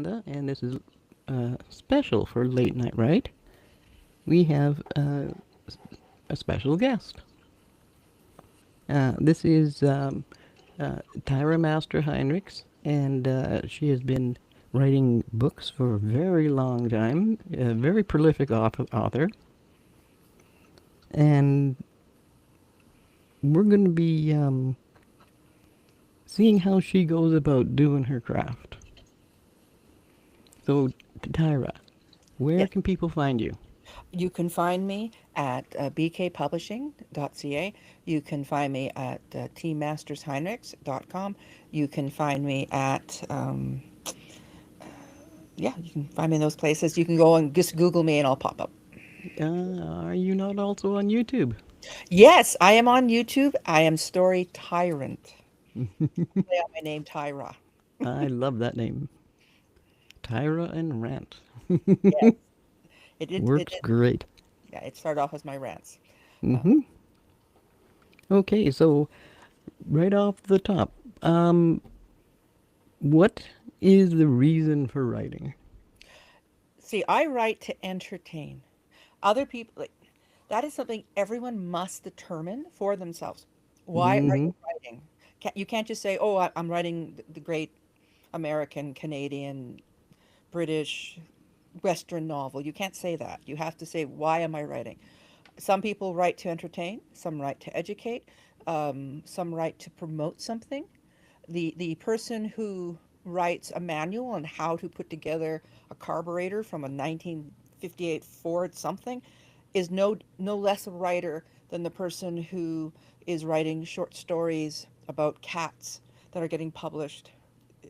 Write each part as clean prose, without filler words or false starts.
Amanda, and this is special for late night, right? We have a special guest. This is Tyra Master-Heinrichs, and she has been writing books for a very long time. A very prolific author, and we're going to be seeing how she goes about doing her craft. So, Tyra, where Yes, can people find you? you can find me at bkpublishing.ca. You can find me at tmastersheinrichs.com. You can find me at, yeah, you can find me in those places. You can go and just Google me and I'll pop up. Are you not also on YouTube? Yes, I am on YouTube. I am Story Tyrant. Play on my name, Tyra. I love that name. Tyra and Rant. Yes, it Works did. great. Yeah, it started off as my rants. Uh, Mm-hmm. Okay, so right off the top, um, what is the reason for writing? See, I write to entertain. Other people, like, that is something everyone must determine for themselves. Why are Mm-hmm. you writing? You can't just say, "Oh, I'm writing the great American, Canadian, British, Western novel." You can't say that. You have to say, "Why am I writing?" Some people write to entertain. Some write to educate. Some write to promote something. The person who writes a manual on how to put together a carburetor from a 1958 Ford something is no less a writer than the person who is writing short stories about cats that are getting published,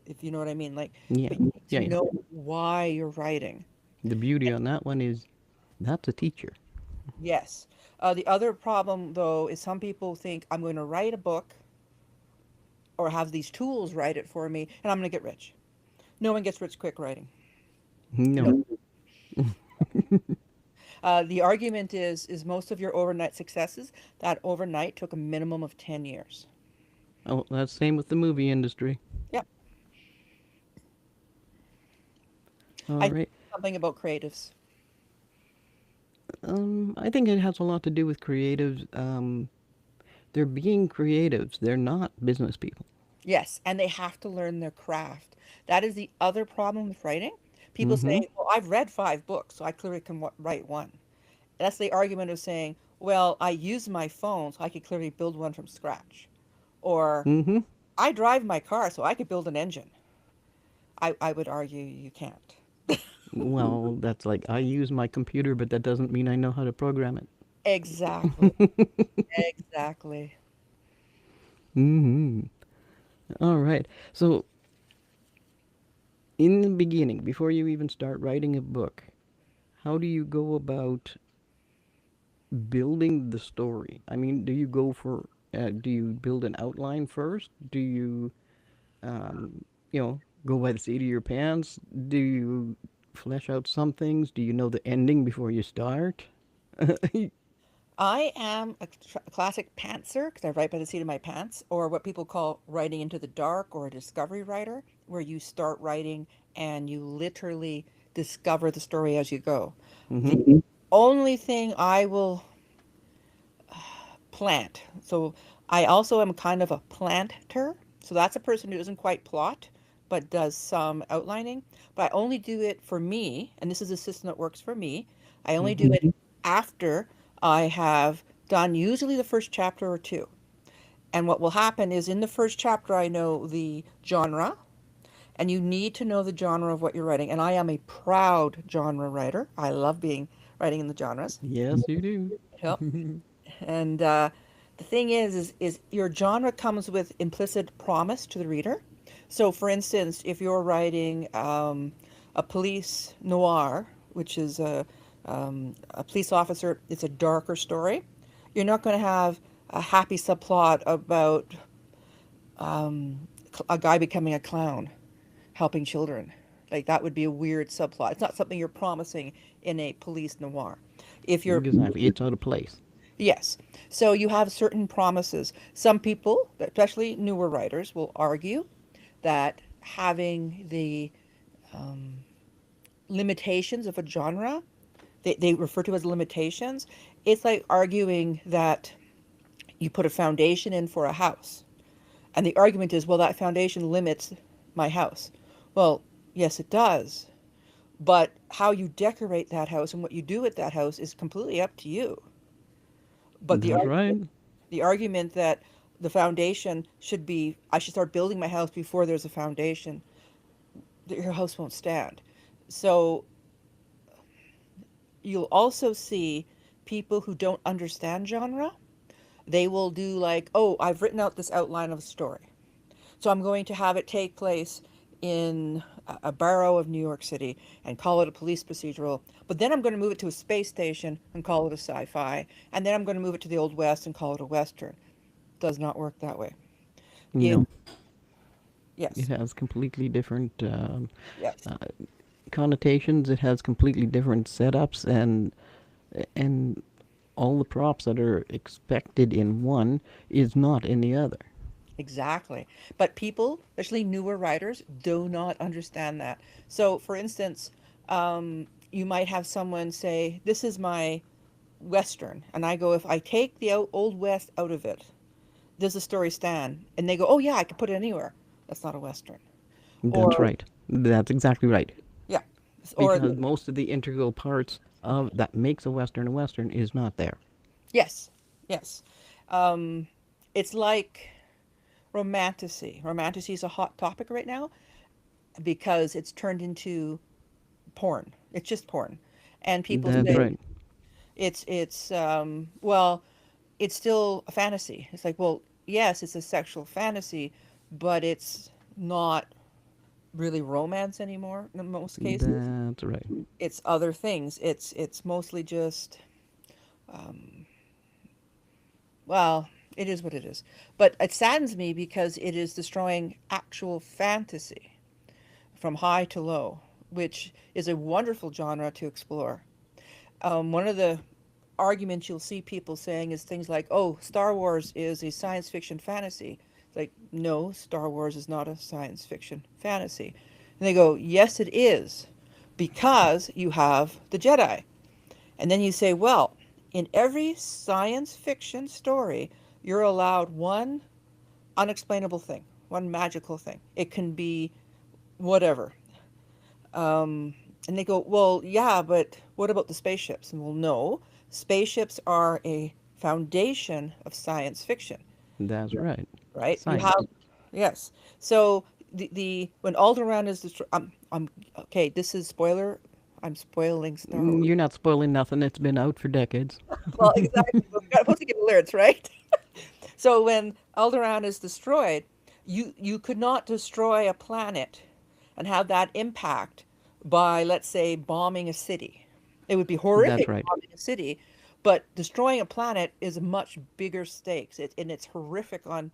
if you know what I mean. Like, Yeah, but you need to yeah, yeah. know why you're writing. The beauty on that one is that's a teacher. Yes. The other problem, though, is some people think I'm going to write a book or have these tools write it for me and I'm going to get rich. No one gets rich quick writing. No. No. The argument is most of your overnight successes, that overnight took a minimum of 10 years. Oh, that's same with the movie industry. Yep. All I think right. something about creatives. I think it has a lot to do with creatives. They're being creatives. They're not business people. Yes, and they have to learn their craft. That is the other problem with writing. People Mm-hmm. say, "Well, I've read 5 books, so I clearly can write one." That's the argument of saying, "Well, I use my phone, so I could clearly build one from scratch." Or, Mm-hmm. "I drive my car, so I could build an engine." I would argue you can't. Well, that's like I use my computer, but that doesn't mean I know how to program it. Exactly. Exactly. Mm-hmm. All right. So, in the beginning, before you even start writing a book, how do you go about building the story? I mean, do you go for, do you build an outline first? Do you, um, go by the seat of your pants? Do you flesh out some things? Do you know the ending before you start? I am a classic pantser because I write by the seat of my pants, or what people call writing into the dark or a discovery writer, where you start writing and you literally discover the story as you go. Mm-hmm. The only thing I will plant, so I also am kind of a planter. So that's a person who doesn't quite plot, but does some outlining. But I only do it for me, and this is a system that works for me. I only do Mm-hmm. it after I have done usually the first chapter or two. And what will happen is in the first chapter, I know the genre, and you need to know the genre of what you're writing. And I am a proud genre writer. I love being writing in the genres. Yes, you do. Yep. And the thing is your genre comes with implicit promise to the reader. So, for instance, if you're writing a police noir, which is a police officer, it's a darker story. You're not going to have a happy subplot about a guy becoming a clown, helping children. Like that would be a weird subplot. It's not something you're promising in a police noir. If you're Exactly. It's out of place. Yes. So you have certain promises. Some people, especially newer writers, will argue that having the um, limitations of a genre, they refer to as limitations. It's like arguing that you put a foundation in for a house. And the argument is, well, that foundation limits my house. Well, yes, it does. But how you decorate that house and what you do with that house is completely up to you. But That's right. the argument that the foundation should be, I should start building my house before there's a foundation, your house won't stand. So you'll also see people who don't understand genre. They will do like, oh, I've written out this outline of a story. So I'm going to have it take place in a borough of New York City and call it a police procedural. But then I'm going to move it to a space station and call it a sci-fi. And then I'm going to move it to the Old West and call it a Western. Does not work that way. No, In it yes, has completely different yes, uh, connotations. It has completely different setups, and all the props that are expected in one is not in the other. exactly. But people, especially newer writers, do not understand that. So, for instance, you might have someone say, "This is my Western," and I go, "If I take the Old West out of it, does the story stand?" And they go, "Oh yeah, I can put it anywhere." That's not a Western. That's Or right. That's exactly right. yeah, or Because most of the integral parts of that makes a western is not there. yes, yes. Um, it's like romanticy. Romanticy is a hot topic right now because it's turned into porn. It's just porn, and people That's say right. well, it's still a fantasy. It's like, well, yes, it's a sexual fantasy, but it's not really romance anymore in most cases. That's right. It's other things. It's mostly just well, it is what it is. But it saddens me because it is destroying actual fantasy from high to low, which is a wonderful genre to explore. One of the arguments you'll see people saying is things like, "Oh, Star Wars is a science fiction fantasy." It's like, no, Star Wars is not a science fiction fantasy. And they go, "Yes, it is, because you have the Jedi." And then you say, "Well, in every science fiction story, you're allowed one unexplainable thing, one magical thing. It can be whatever." And they go, "Well, yeah, but what about the spaceships?" And well, no, spaceships are a foundation of science fiction, That's right. right? You Science. have, yes. So the when Alderaan is destroyed, okay. This is spoiler. I'm spoiling Star Wars. You're not spoiling nothing. It's been out for decades. Well, exactly. But we got supposed to give alerts, right? So when Alderaan is destroyed, you could not destroy a planet and have that impact by, let's say, bombing a city. It would be That's horrific right. bombing a city, but destroying a planet is much bigger stakes. And it's horrific on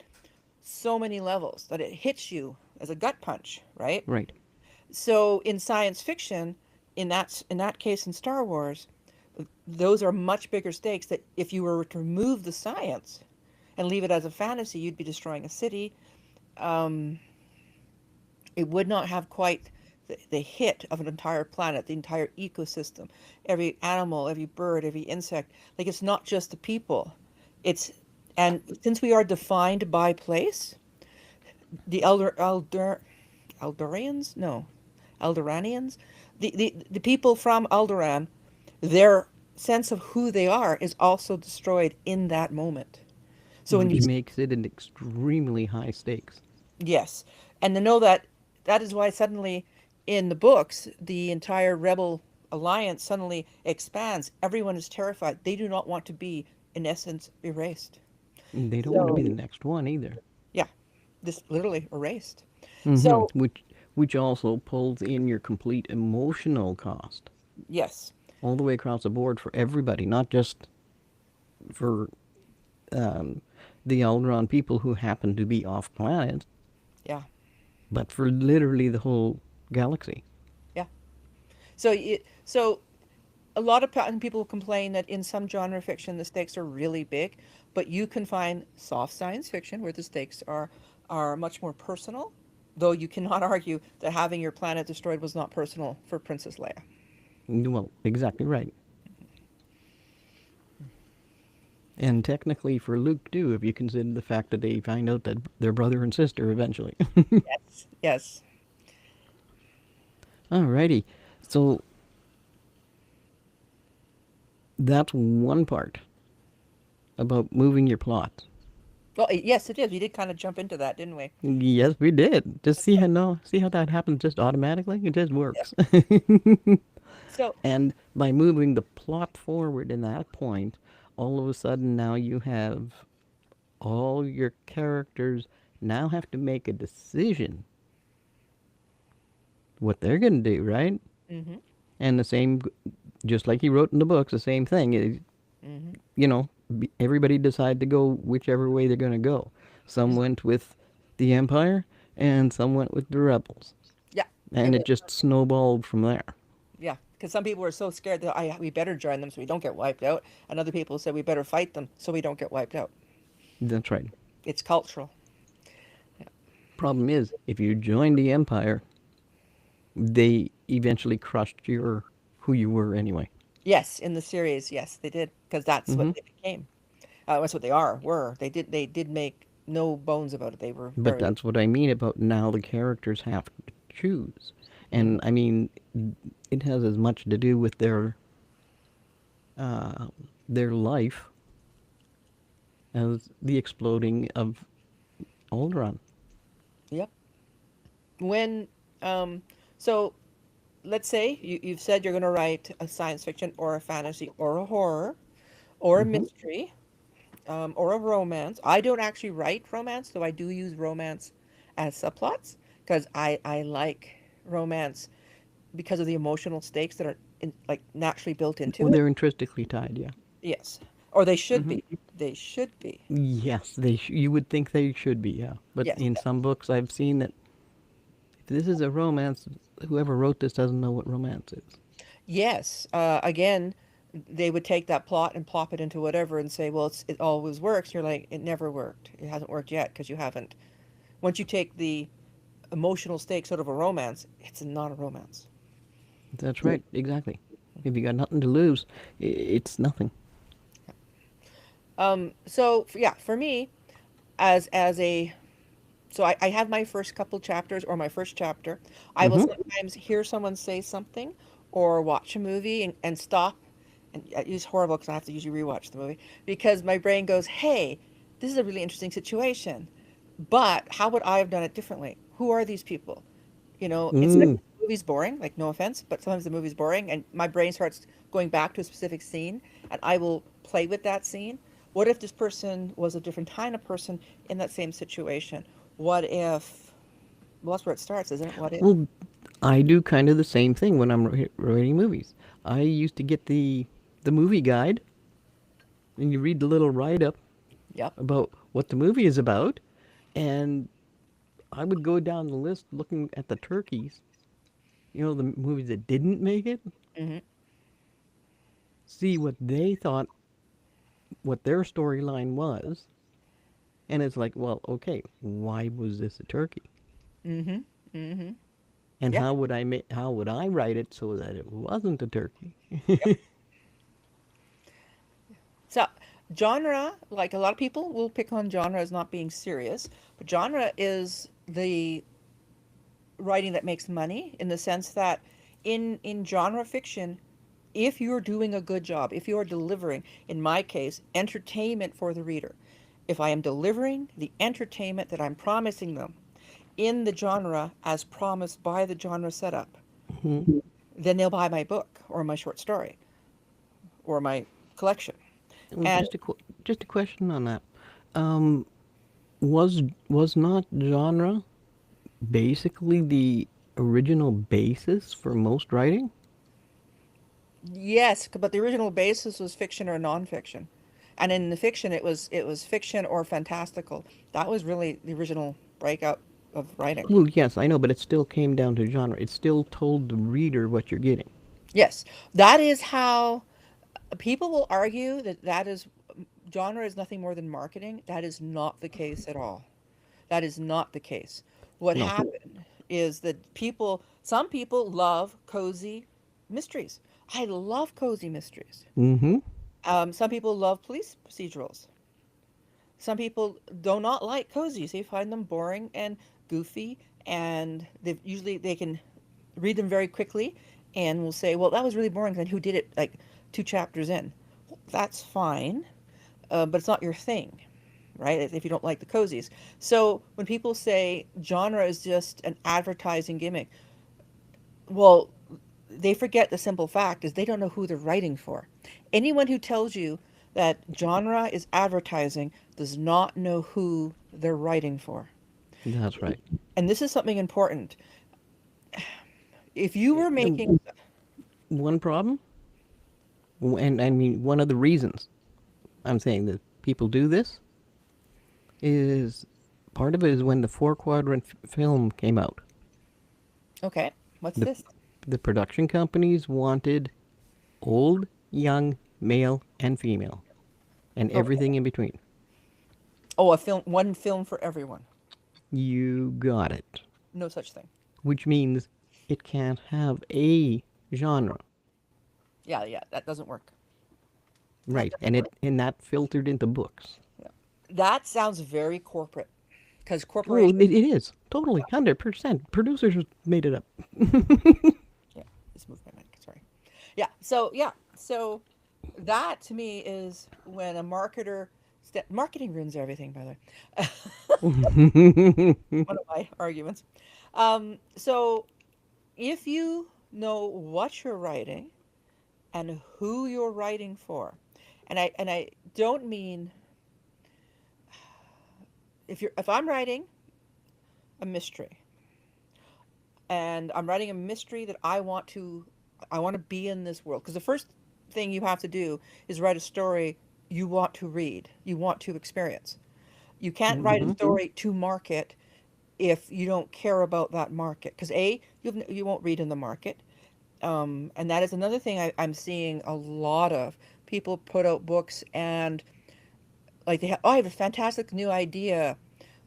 so many levels that it hits you as a gut punch, right? Right. So in science fiction, in that case in Star Wars, those are much bigger stakes that if you were to remove the science and leave it as a fantasy, you'd be destroying a city. Um, it would not have quite the hit of an entire planet, the entire ecosystem, every animal, every bird, every insect. Like it's not just the people. It's and since we are defined by place, the Eldorians, no, Eldoranians, the people from Alderaan, their sense of who they are is also destroyed in that moment. So when you Which makes it an extremely high stakes. yes, and to know that that is why suddenly in the books the entire rebel alliance suddenly expands. Everyone is terrified. They do not want to be, in essence, erased. They don't want to So be the next one either. yeah, this literally erased. So Which also pulls in your complete emotional cost yes, all the way across the board for everybody, not just for um, the Alderaan people who happen to be off planet, yeah, but for literally the whole galaxy. yeah. So a lot of people complain that in some genre fiction the stakes are really big, but you can find soft science fiction where the stakes are much more personal, Though you cannot argue that having your planet destroyed was not personal for Princess Leia. Well, exactly right. And technically for Luke too, if you consider the fact that they find out that they're brother and sister eventually. Yes. Yes. Alrighty. So that's one part about moving your plot. Well, yes, it is. We did kind of jump into that, didn't we? Yes, we did. Just see how no, see how that happens just automatically. It just Yeah. works. So, And by moving the plot forward in that point, all of a sudden now you have all your characters now have to make a decision what they're going to do, right? hmm And the same, just like he wrote in the books, the same thing. hmm You know, everybody decided to go whichever way they're going to go. Some went with the Empire, and some went with the rebels, yeah, it and it was. just snowballed from there. Yeah, because some people were so scared that we better join them so we don't get wiped out, and other people said we better fight them so we don't get wiped out. That's right. It's cultural. Yeah. Problem is, if you join the Empire, they eventually crushed your who you were anyway. Yes, in the series, yes, they did because that's what Hmm. they became. That's what they are. Were they did make no bones about it. They were But very. that's what I mean about now the characters have to choose. Mhm. And I mean, it has as much to do with uh, their life as the exploding of Alderaan. Yep. When um, so let's say you've said you're going to write a science fiction or a fantasy or a horror or a Hmm. mystery or a romance. I don't actually write romance, though I do use romance as subplots because I like romance because of the emotional stakes that are like naturally built into Well, it. they're intrinsically tied, yeah. Yes, or they should Hmm. be. They should be. Yes, you would think they should be, yeah. But Yes. in some books, I've seen that if this is a romance, whoever wrote this doesn't know what romance is. Yes. Again, they would take that plot and plop it into whatever and say, well, it always works. You're like, it never worked. It hasn't worked yet because you haven't. Once you take the emotional stakes out of a romance, it's not a romance. That's right, exactly. If you got nothing to lose, it's nothing. So for me, as a so I have my first couple chapters or my first chapter. I will Hmm. sometimes hear someone say something or watch a movie and stop. And it's horrible because I have to usually rewatch the movie because my brain goes, "Hey, this is a really interesting situation, but how would I have done it differently? Who are these people? It's Mm. the movie's boring. Like no offense, but sometimes the movie's boring, and my brain starts going back to a specific scene, and I will play with that scene. What if this person was a different kind of person in that same situation? What if? Well, that's where it starts, isn't it? What if? Well, I do kind of the same thing when I'm writing movies. I used to get the movie guide, and you read the little write up Yep. about what the movie is about, and I would go down the list looking at the turkeys. You know, the movies that didn't make it, hmm see what they thought, what their storyline was, and it's like, well, okay, why was this a turkey? hmm hmm And Yeah. how would I write it so that it wasn't a turkey? Yep. So, genre, like a lot of people will pick on genre as not being serious, but genre is the writing that makes money in the sense that in genre fiction, if you're doing a good job, if you are delivering, in my case, entertainment for the reader, if I am delivering the entertainment that I'm promising them in the genre as promised by the genre setup, Mhm. then they'll buy my book or my short story or my collection. Well, And just a question on that. Um, was not genre basically the original basis for most writing? yes, but the original basis was fiction or nonfiction. And in the fiction it was fiction or fantastical. That was really the original breakout of writing. Well, yes, I know, but it still came down to genre. It still told the reader what you're getting. Yes, that is how people will argue that genre is nothing more than marketing. That is not the case at all. That is not the case. What No. happened is that some people love cozy mysteries. I love cozy mysteries. Mm-hmm. Some people love police procedurals. Some people do not like cozies. They find them boring and goofy, and they can read them very quickly, and will say, "Well, that was really boring. Then who did it?" Like 2 chapters in. Well, that's fine, but it's not your thing, right? If you don't like the cozies. So when people say genre is just an advertising gimmick, well, they forget the simple fact is they don't know who they're writing for. Anyone who tells you that genre is advertising does not know who they're writing for. That's right. And this is something important. If you were making, One problem, and I mean one of the reasons I'm saying that people do this is part of it is when the four quadrant film came out. okay, what's The this? the production companies wanted old, young, male, and female, and Okay. everything in between. Oh, a film, one film for everyone. You got it. No such thing. Which means it can't have a genre. Yeah, yeah, that doesn't work. That Right. doesn't work. And that filtered into books. Yeah. That sounds very corporate because Oh, corporations, it is. Totally. 100%. Producers made it up. yeah, let's move my mic, sorry. Yeah, so that to me is when a marketer, marketing ruins everything, by the way. One of my arguments. So if you know what you're writing and who you're writing for, and I don't mean if I'm writing a mystery and I'm writing a mystery that I want to be in this world because the first thing you have to do is write a story you want to read, you want to experience. You can't write a Hmm. story to market if you don't care about that market because you won't read in the market, and that is another thing I'm seeing a lot of people put out books and like I have a fantastic new idea,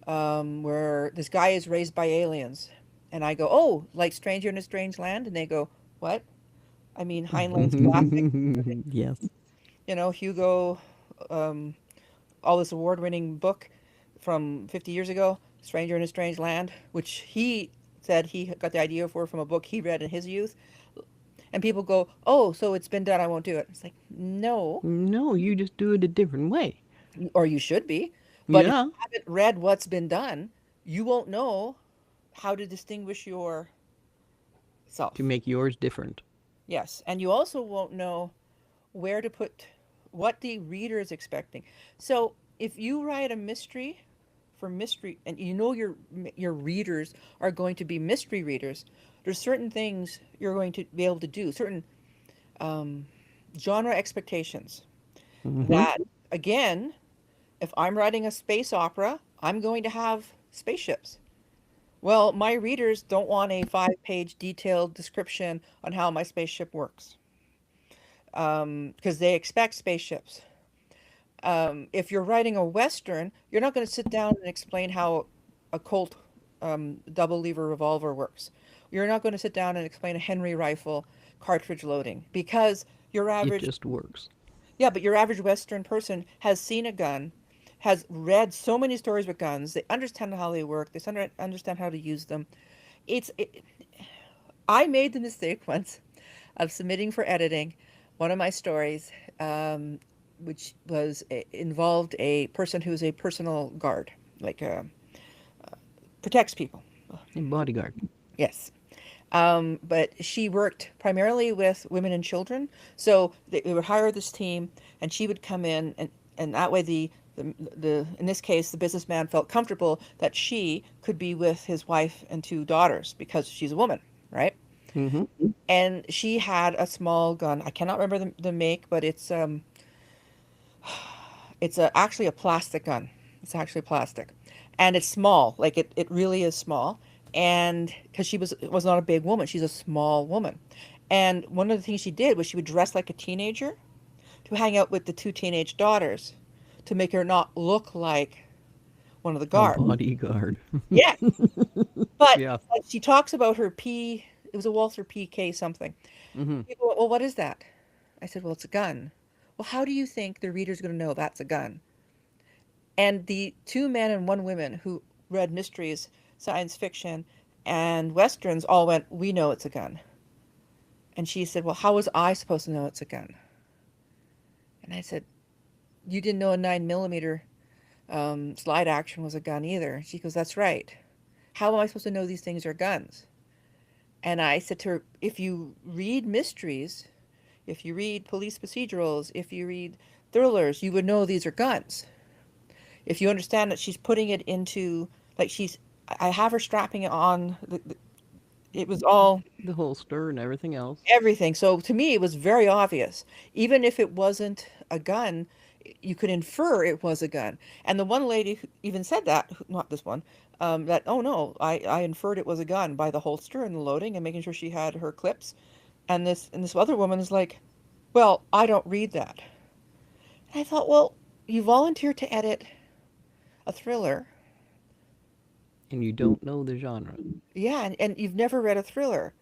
where this guy is raised by aliens, and I go, oh, like Stranger in a Strange Land, and they go, what? I mean Heinlein's classic, Yes. Hugo, um, all this award-winning book from 50 years ago, Stranger in a Strange Land, which he said he got the idea for from a book he read in his youth. And people go, oh, so it's been done, I won't do it. It's like, no, No, you just do it a different way. or you should be. But if Yeah. you haven't read what's been done, you won't know how to distinguish yourself. To make yours different. Yes. And you also won't know where to put what the reader is expecting. So if you write a mystery for mystery and you know your readers are going to be mystery readers, there's certain things you're going to be able to do, certain um, genre expectations Hmm. that, again, if I'm writing a space opera, I'm going to have spaceships. Well, my readers don't want a 5-page detailed description on how my spaceship works, because they expect spaceships. If you're writing a Western, you're not going to sit down and explain how a Colt, double lever revolver works. You're not going to sit down and explain a Henry rifle cartridge loading because your It average, just works. yeah, but your average Western person has seen a gun, has read so many stories with guns. They understand how they work. They understand how to use them. It's it, I made the mistake once of submitting for editing one of my stories, which involved a person who's a personal guard, like protects people. Bodyguard. Yes. But she worked primarily with women and children. So they would hire this team, and she would come in, and that way the in this case the businessman felt comfortable that she could be with his wife and 2 daughters because she's a woman, right? Hmm. And she had a small gun. I cannot remember the make, but actually a plastic gun. It's actually plastic, and it's small. Like it really is small. And because she was not a big woman, she's a small woman. And one of the things she did was she would dress like a teenager to hang out with the 2 teenage daughters, to make her not look like one of the A guard. bodyguard. Yeah, but Yeah. she talks about her P. It was a Walther PK something. Hmm. People go, well, what is that? I said, well, it's a gun. Well, how do you think the reader's going to know that's a gun? And the two men and one woman who read mysteries, science fiction, and westerns all went, we know it's a gun. And she said, well, how was I supposed to know it's a gun? And I said, you didn't know a 9 millimeter slide action was a gun either. She goes, that's right. How am I supposed to know these things are guns? And I said to her, if you read mysteries, if you read police procedurals, if you read thrillers, you would know these are guns. If you understand that she's putting it into, like I have her strapping it on, it was all The holster and everything else. everything. So to me, it was very obvious. Even if it wasn't a gun, you could infer it was a gun. And the one lady who even said that, not this one, that, oh no, I inferred it was a gun by the holster and the loading and making sure she had her clips. And this other woman is like, well, I don't read that. And I thought, well, you volunteered to edit a thriller. And you don't know the genre. Yeah, and you've never read a thriller.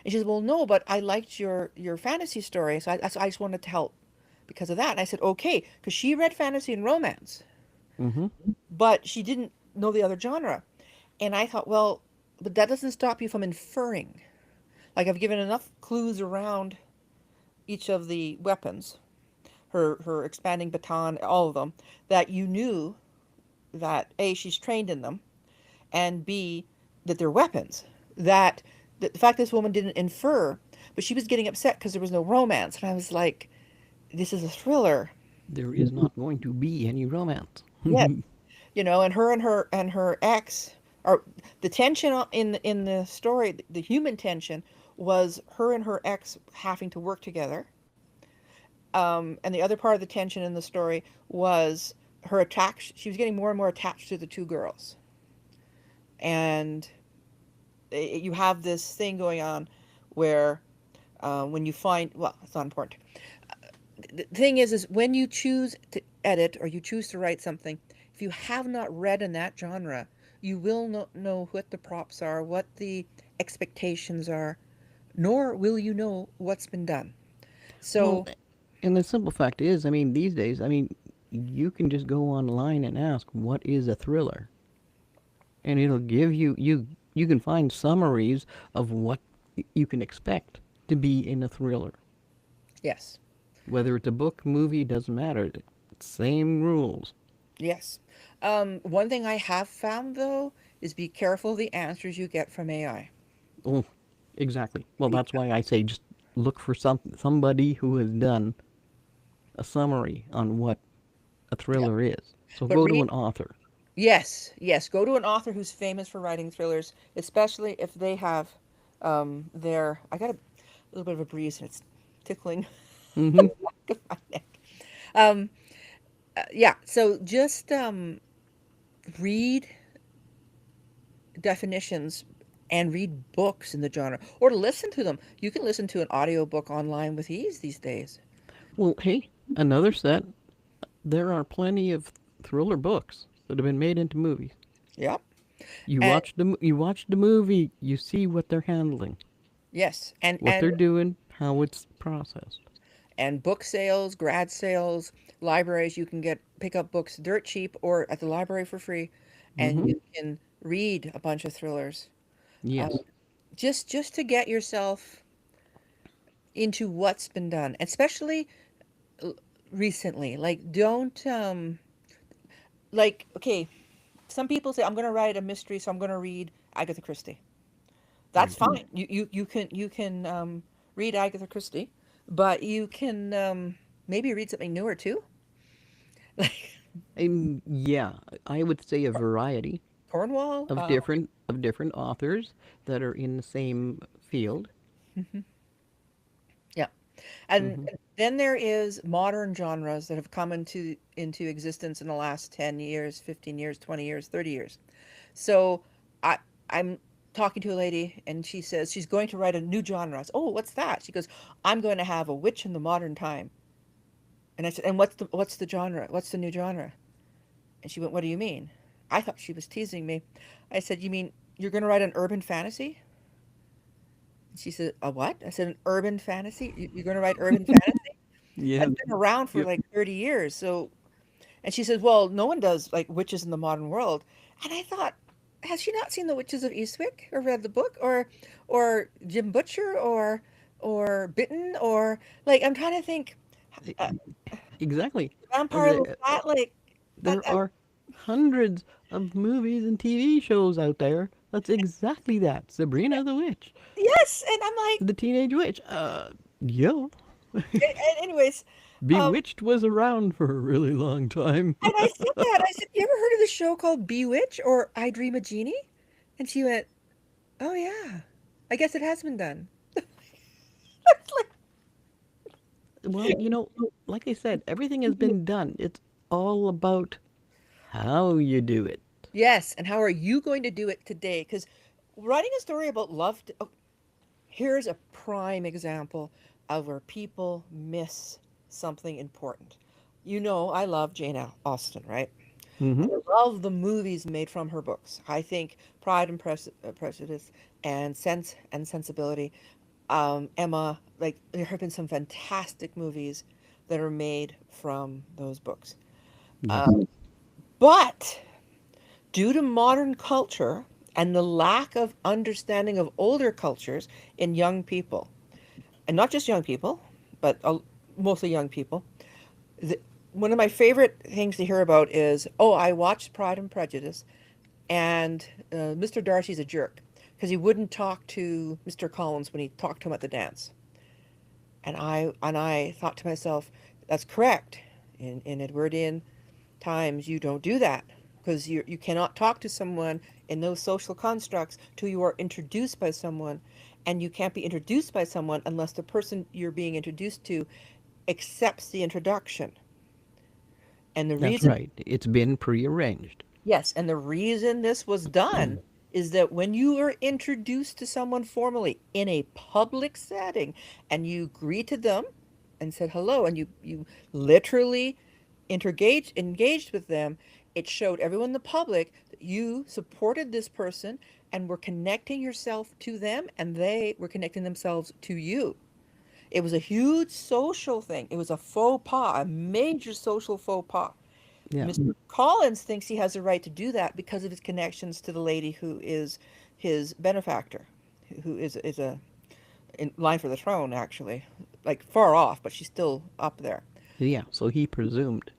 And she says, well, no, but I liked your fantasy story, so I just wanted to help because of that. And I said, okay, because she read fantasy and romance, Hmm. but she didn't know the other genre. And I thought, well, but that doesn't stop you from inferring. Like I've given enough clues around each of the weapons, her expanding baton, all of them, that you knew that A, she's trained in them, and B, that they're weapons. That the fact this woman didn't infer, but she was getting upset because there was no romance. And I was like, this is a thriller. There is not going to be any romance. Yes. And her ex, or the tension in the story, the human tension was her and her ex having to work together. And the other part of the tension in the story was her attack. She was getting more and more attached to the two girls. And you have this thing going on where when you find, well, it's not important. The thing is when you choose to edit or you choose to write something, if you have not read in that genre, you will not know what the props are, what the expectations are, nor will you know what's been done. Well, So, and the simple fact is, I mean, these days, I mean, you can just go online and ask, what is a thriller? And it'll give you can find summaries of what you can expect to be in a thriller. yes, Whether it's a book, movie, doesn't matter. Same rules. yes. One thing I have found though is be careful of the answers you get from AI. Oh, exactly. Well, Be- that's why I say just look for somebody who has done a summary on what a Yep. thriller is. So But go to read, an author. yes, yes, go to an author who's famous for writing thrillers, especially if they have I got a little bit of a breeze and it's tickling Mm-hmm. the back of my neck. Um, yeah, so just read definitions and read books in the genre or listen to them. You can listen to an audiobook online with ease these days. Well, hey, another set. There are plenty of thriller books that have been made into movies. Yep. You And watch the movie, you see what they're handling, yes, and what and they're doing, how it's processed. and book sales, grad sales, libraries, you can get pick up books dirt cheap or at the library for free, and Mm-hmm. you can read a bunch of thrillers. Um, Yes. just to get yourself into what's been done, especially uh, recently. Like don't like okay, some people say I'm going to write a mystery, so I'm going to read Agatha Christie. That's Mm-hmm. fine. You can read Agatha Christie, but you can maybe read something newer too, like Yeah, I would say a variety Cornwall. of different authors that are in the same field. Yeah, and Mm-hmm. then there is modern genres that have come into existence in the last 10 years, 15 years, 20 years, 30 years. So I I'm talking to a lady and she says she's going to write a new genre. I said, oh, what's that? She goes, I'm going to have a witch in the modern time. And I said, and what's the genre? What's the new genre? And she went, what do you mean? I thought she was teasing me. I said, "You mean you're going to write an urban fantasy?" And she said, "A what?" I said, "An urban fantasy? You're going to write urban fantasy? Yeah. That's been around for Yep. like 30 years." So, and she says, "Well, no one does like witches in the modern world." And I thought, has she not seen The Witches of Eastwick or read the book or Jim Butcher or Bitten or like I'm trying to think E- uh, Exactly. Vampire The, Lestat like there are hundreds of movies and TV shows out there. That's exactly that. Sabrina the Witch, yes, and I'm like, the Teenage Witch. Yo. and anyways, um, Bewitched was around for a really long time. and I said that I said, "You ever heard of the show called Bewitch or I Dream a Genie?" And she went, "Oh yeah, I guess it has been done." It's like, Well, like I said, everything has been done. It's all about how you do it. yes, and how are you going to do it today? Because writing a story about love, oh, here's a prime example of where people miss something important. You know, I love Jane Austen, right? Mm-hmm. I love the movies made from her books. I think Pride and Prejudice and Sense and Sensibility, Emma, like there have been some fantastic movies that are made from those books. Yes. Um, but due to modern culture and the lack of understanding of older cultures in young people, and not just young people, but mostly young people, the, one of my favorite things to hear about is, oh, I watched Pride and Prejudice, and Mr. Darcy's a jerk because he wouldn't talk to Mr. Collins when he talked to him at the dance. And I thought to myself, that's correct. In Edwardian times, you don't do that because you cannot talk to someone in those social constructs till you are introduced by someone, and you can't be introduced by someone unless the person you're being introduced to accepts the introduction. And the That's reason right. It's been prearranged. Yes, and the reason this was done is that when you are introduced to someone formally in a public setting and you greeted them and said hello and you literally engaged with them, it showed everyone in the public that you supported this person and were connecting yourself to them and they were connecting themselves to you. It was a huge social thing. It was a faux pas, a major social faux pas. Yeah. Mr. Collins thinks he has a right to do that because of his connections to the lady who is his benefactor, who is a in line for the throne actually, like far off, but she's still up there. Yeah. So he presumed.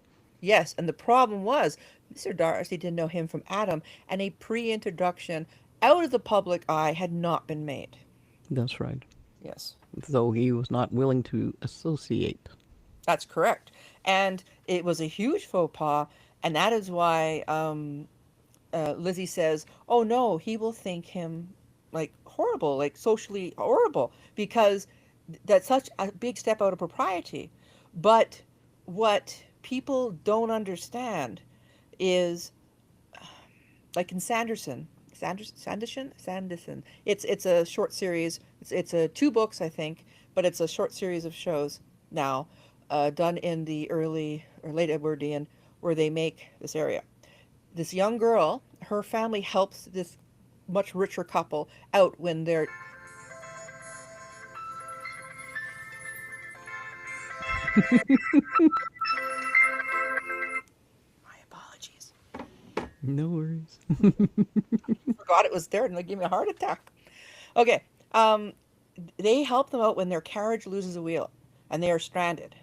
Yes, and the problem was Mr. Darcy didn't know him from Adam, and a pre-introduction out of the public eye had not been made. That's right. Yes, So he was not willing to associate. that's correct. And it was a huge faux pas, and that is why Lizzie says, "Oh no, he will think him like horrible, like socially horrible, because that's such a big step out of propriety." But what people don't understand is, like in Sanderson. It's a short series. It's a two books, I think, but it's a short series of shows now, done in the early or late Edwardian, where they make this area. This young girl, her family helps this much richer couple out when they're. My apologies. No worries. Forgot it was there and they gave me a heart attack. Okay. Um, they help them out when their carriage loses a wheel and they are stranded.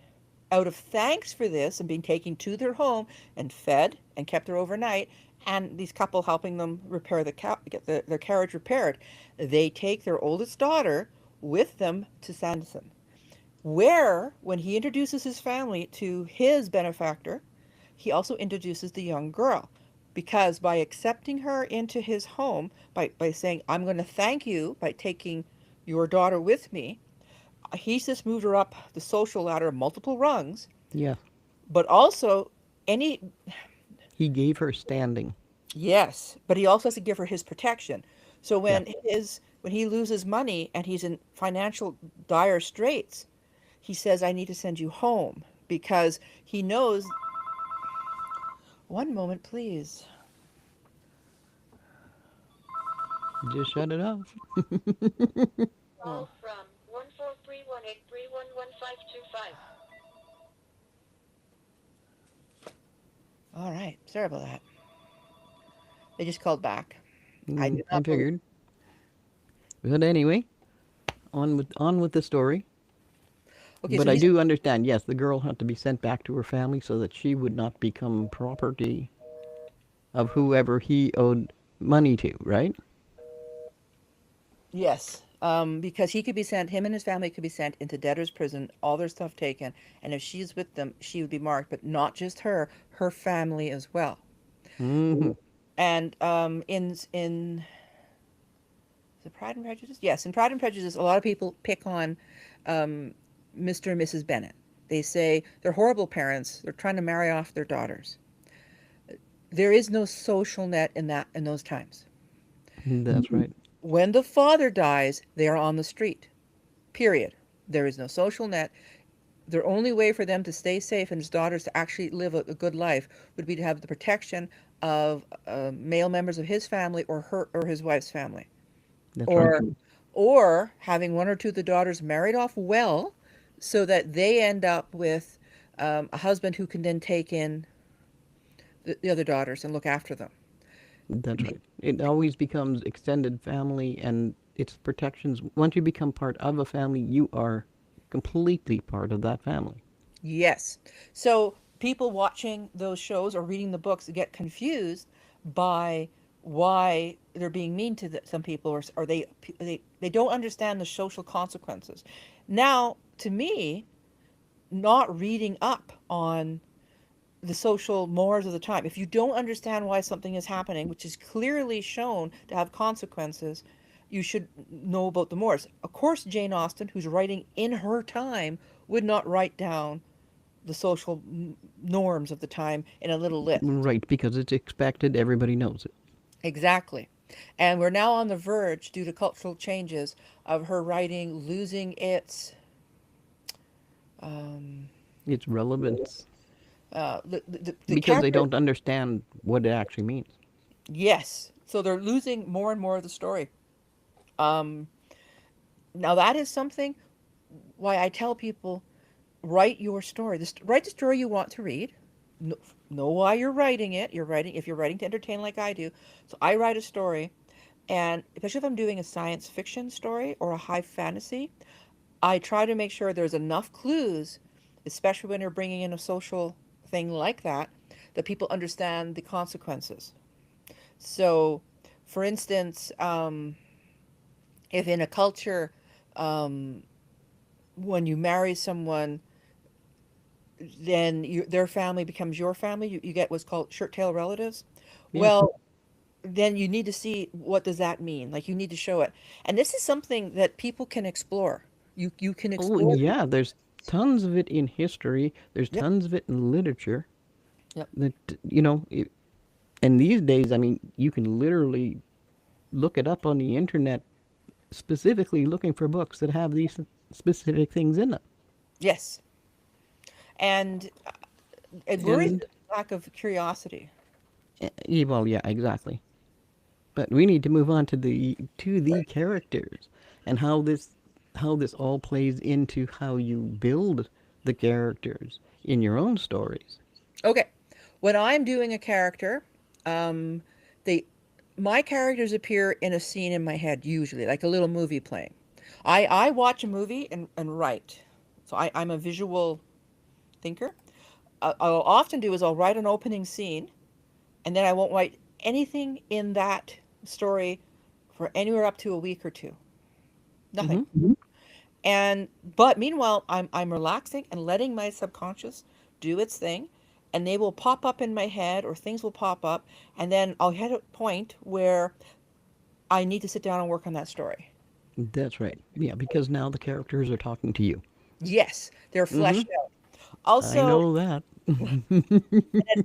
Out of thanks for this and being taken to their home and fed and kept there overnight, and these couple helping them repair get their carriage repaired, they take their oldest daughter with them to Sanderson, where when he introduces his family to his benefactor, he also introduces the young girl. Because by accepting her into his home, by saying, I'm going to thank you by taking your daughter with me, he's just moved her up the social ladder multiple rungs, Yeah. but also any, He gave her standing. yes, but he also has to give her his protection. So Yeah. when he loses money and he's in financial dire straits, he says, I need to send you home because he knows, one moment, please. Just shut it off. Oh, Call from 14318311525. all right. Sorry about that. They just called back. I do I not believe. figured. But anyway, on with the story. Okay, so But I he's do understand. Yes, the girl had to be sent back to her family so that she would not become property of whoever he owed money to. Right? yes, because he could be sent. Him and his family could be sent into debtor's prison, all their stuff taken, and if she's with them, she would be marked. But not just her, her family as well. Mm-hmm. And in the Pride and Prejudice, yes, in Pride and Prejudice, a lot of people pick on um, Mr. and Mrs. Bennet. They say they're horrible parents. They're trying to marry off their daughters. There is no social net in those times. That's right. When the father dies, they are on the street. Period. There is no social net. Their only way for them to stay safe and his daughters to actually live a good life would be to have the protection of male members of his family or her or his wife's family, That's right. or or having one or two of the daughters married off well, so that they end up with a husband who can then take in the other daughters and look after them. That's right. It always becomes extended family and its protections. Once you become part of a family, you are completely part of that family. Yes. So people watching those shows or reading the books get confused by why they're being mean to some people, or they don't understand the social consequences. Now, to me, not reading up on the social mores of the time, if you don't understand why something is happening, which is clearly shown to have consequences, you should know about the mores. Of course, Jane Austen, who's writing in her time, would not write down the social norms of the time in a little list. Right, because it's expected, everybody knows it. Exactly. And we're now on the verge, due to cultural changes, of her writing losing its um, It's relevance the because they character. don't understand what it actually means. Yes. So they're losing more and more of the story. Um, Now that is something why I tell people, write your story. Write the story you want to read. Know, know why you're writing it. You're writing if you're writing to entertain like I do. So I write a story, and especially if I'm doing a science fiction story or a high fantasy, I try to make sure there's enough clues, especially when you're bringing in a social thing like that, that people understand the consequences. So, for instance, if in a culture, um, when you marry someone, then their family becomes your family. You get what's called shirt tail relatives. Yeah. Well, then you need to see what does that mean. Like you need to show it, and this is something that people can explore. You can Oh, explore. yeah, there's tons of it in history, there's Yep. tons of it in literature. Yep. That, and these days, I mean, you can literally look it up on the internet, specifically looking for books that have these specific things in them. Yes. And it worries me, And, the lack of curiosity. well, yeah, exactly. But we need to move on to the characters and how this all plays into how you build the characters in your own stories. Okay. When I'm doing a character, um, they my characters appear in a scene in my head, usually, like a little movie playing. I watch a movie and write. So I'm a visual thinker. I'll often do is I'll write an opening scene, and then I won't write anything in that story for anywhere up to a week or two. Nothing. Hmm. And but meanwhile, I'm relaxing and letting my subconscious do its thing, and they will pop up in my head, or things will pop up, and then I'll hit a point where I need to sit down and work on that story. That's right. Yeah, because now the characters are talking to you. Yes, they're Hmm. fleshed out. I Also, know that.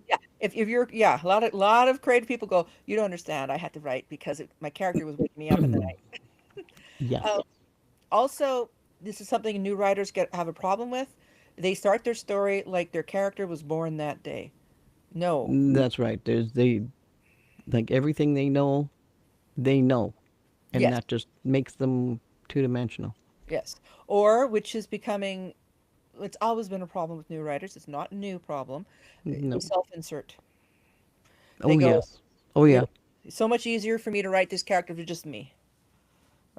yeah, if you're, yeah, a lot of creative people go, you don't understand. I had to write because my character was waking me up in the night. Yes, Uh, Also, this is something new writers get have a problem with. They start their story like their character was born that day. No. that's right. There's they like everything they know, they know. and Yes, that just makes them two-dimensional. yes. Or which is becoming, it's always been a problem with new writers. It's not a new problem. They No. self-insert. They Oh go, yes. Oh you yeah. know, it's so much easier for me to write this character for just me,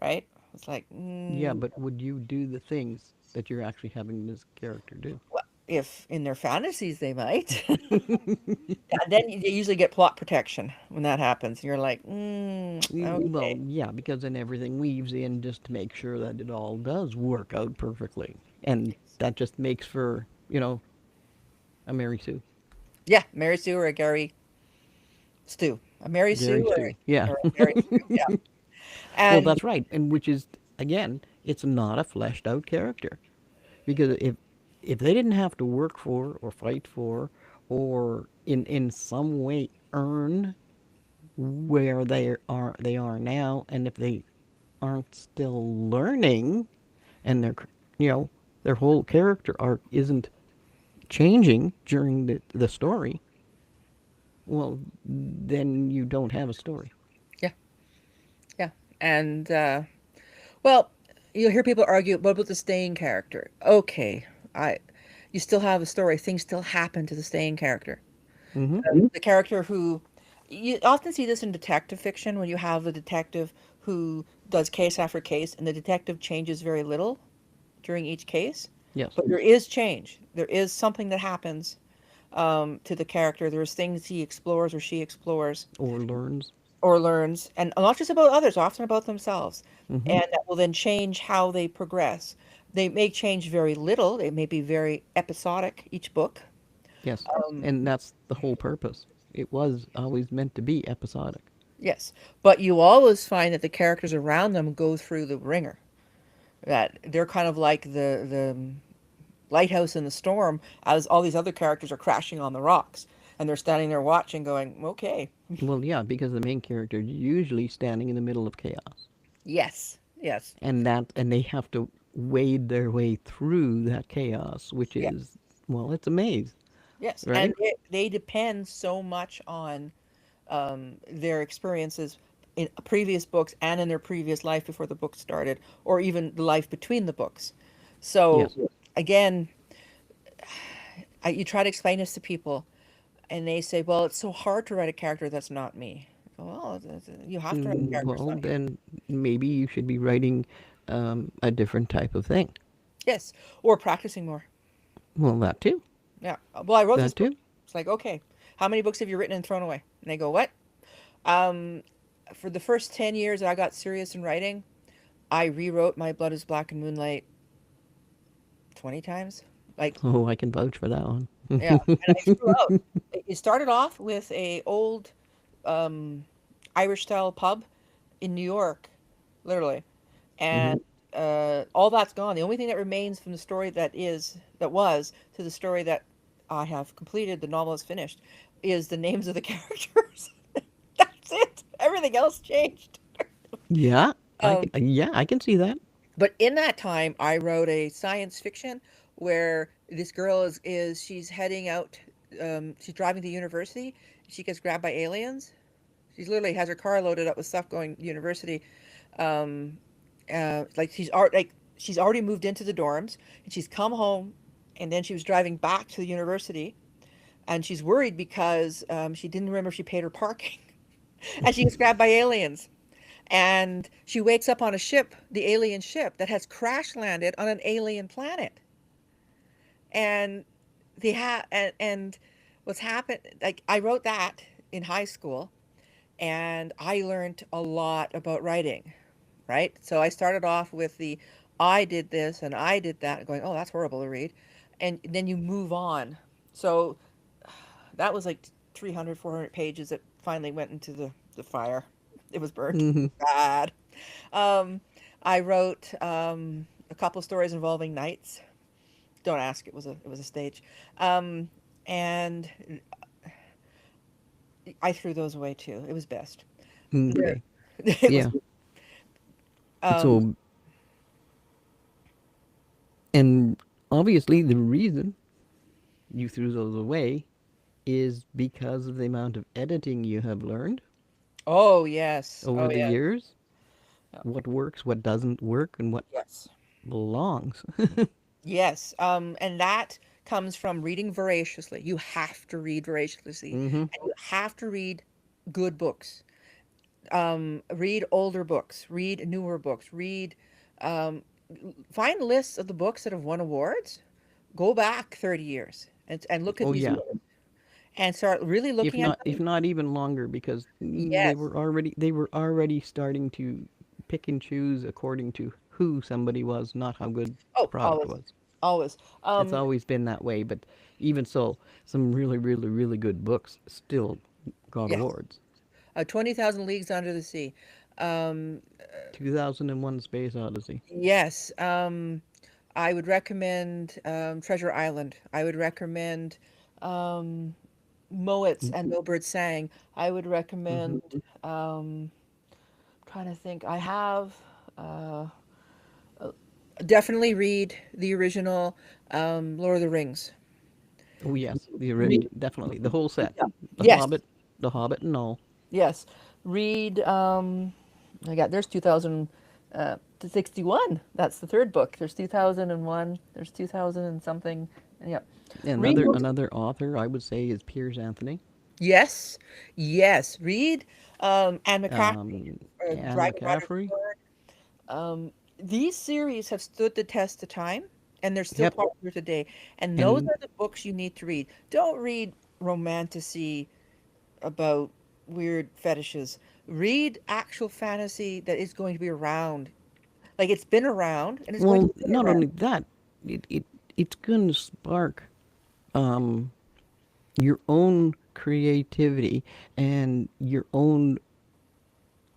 right? It's like, Yeah, but would you do the things that you're actually having this character do? well, if in their fantasies they might. Yeah, then you usually get plot protection when that happens. And you're like, Well, okay. yeah, because then everything weaves in just to make sure that it all does work out perfectly. And that just makes for, a Mary Sue. Yeah, Mary Sue or a Gary Stew. A Mary Gary Sue Stew. Yeah. or a Gary Stew. Yeah. Well, And that's right. And which is, again, it's not a fleshed out character. Because if they didn't have to work for or fight for or in some way earn where they are now, and if they aren't still learning, and you know their whole character arc isn't changing during the story, well, then you don't have a story. yeah, yeah. And well, you'll hear people argue, what about the staying character? Okay, I you still have a story. Things still happen to the staying character. Mm-hmm. The character who you often see this in detective fiction when you have the detective who does case after case and the detective changes very little during each case, Yes. but there is change. There is something that happens to the character. There's things he explores or she explores Or learns. or learns, and not just about others, often about themselves, Mm-hmm. and that will then change how they progress. They may change very little. It may be very episodic each book. Yes. Um, And that's the whole purpose. It was always meant to be episodic. yes, but you always find that the characters around them go through the ringer. That they're kind of like the lighthouse in the storm as all these other characters are crashing on the rocks, and they're standing there watching, going, "Okay, Well, yeah, because the main character is usually standing in the middle of chaos, yes, yes, and they have to wade their way through that chaos, which yeah, is, well, it's a maze, yes," and right? they depend so much on their experiences in previous books and in their previous life before the book started, or even the life between the books. So Yes. again, you try to explain this to people, and they say, "Well, it's so hard to write a character that's not me." Well, you have to write a character that's Well, not you. then maybe you should be writing a different type of thing. Yes, or practicing more. Well, that too. Yeah. Well, I wrote this That book. too. It's like, okay, how many books have you written and thrown away? And they go, what? Um, for the first 10 years that I got serious in writing, I rewrote My Blood is Black and Moonlight 20 times. Like, Oh, I can vouch for that one. yeah. And I threw out. It started off with a old um, Irish style pub in New York, literally. Hmm. And all that's gone. The only thing that remains from the story that was to the story that I have completed, the novel is finished, is the names of the characters. That's it. Everything else changed. Yeah, Um, I can see that. but in that time, I wrote a science fiction where this girl is she's heading out. She's driving to university. She gets grabbed by aliens. She literally has her car loaded up with stuff going to university. Um, like she's already moved into the dorms, and she's come home, and then she was driving back to the university, and she's worried because she didn't remember if she paid her parking, and she gets grabbed by aliens, and she wakes up on a ship, the alien ship that has crash landed on an alien planet, and and what's happened, like I wrote that in high school, and I learned a lot about writing, right? So I started off with the I did this and I did that, going, oh, that's horrible to read. And then you move on. So that was like 300, 400 pages that finally went into the fire. It was burnt. Hmm. Bad. Um, I wrote a couple of stories involving knights. Don't ask. It was a stage, and I threw those away too. It was best. There, Okay. it was. Yeah. Um, So, and obviously the reason you threw those away is because of the amount of editing you have learned oh yes. over Oh the yes. years. Yeah. what works, what doesn't work, and what Yes. belongs. Yes, and that comes from reading voraciously. You have to read voraciously, Mm-hmm. and you have to read good books. Read older books, read newer books, um, find lists of the books that have won awards. Go back 30 years and look at Oh these yeah. awards and start really looking at If them. not even longer, because Yes. they were already starting to pick and choose according to who somebody was, not how good the Oh, product always, was. always. It's always been that way, but even so, some really good books still got Yes. awards. 20,000 Leagues Under the Sea. Um, 2001: Space Odyssey. yes. I would recommend Treasure Island. I would recommend um, Moits and No Bird Sang. I would Mm-hmm. recommend, trying to think, I have uh, definitely read the original Lord of the Rings. Oh yes, Read, definitely the whole set, yeah. The Yes, Hobbit, The Hobbit, and all. yes. Read, there's 2000, to 61. That's the third book. There's 2001, there's 2000 and something. And yeah. Read those. Another author I would say is Piers Anthony, Yes, yes. Read Anne McCaffrey, Anne Dragonrider's McCaffrey. Sword. These series have stood the test of time, and they're still Yep, popular today. And those and are the books you need to read. Don't read romantasy about weird fetishes. Read actual fantasy that is going to be around. Like it's been around, and it's going to well, be not around. only that, it's going to spark um, your own creativity and your own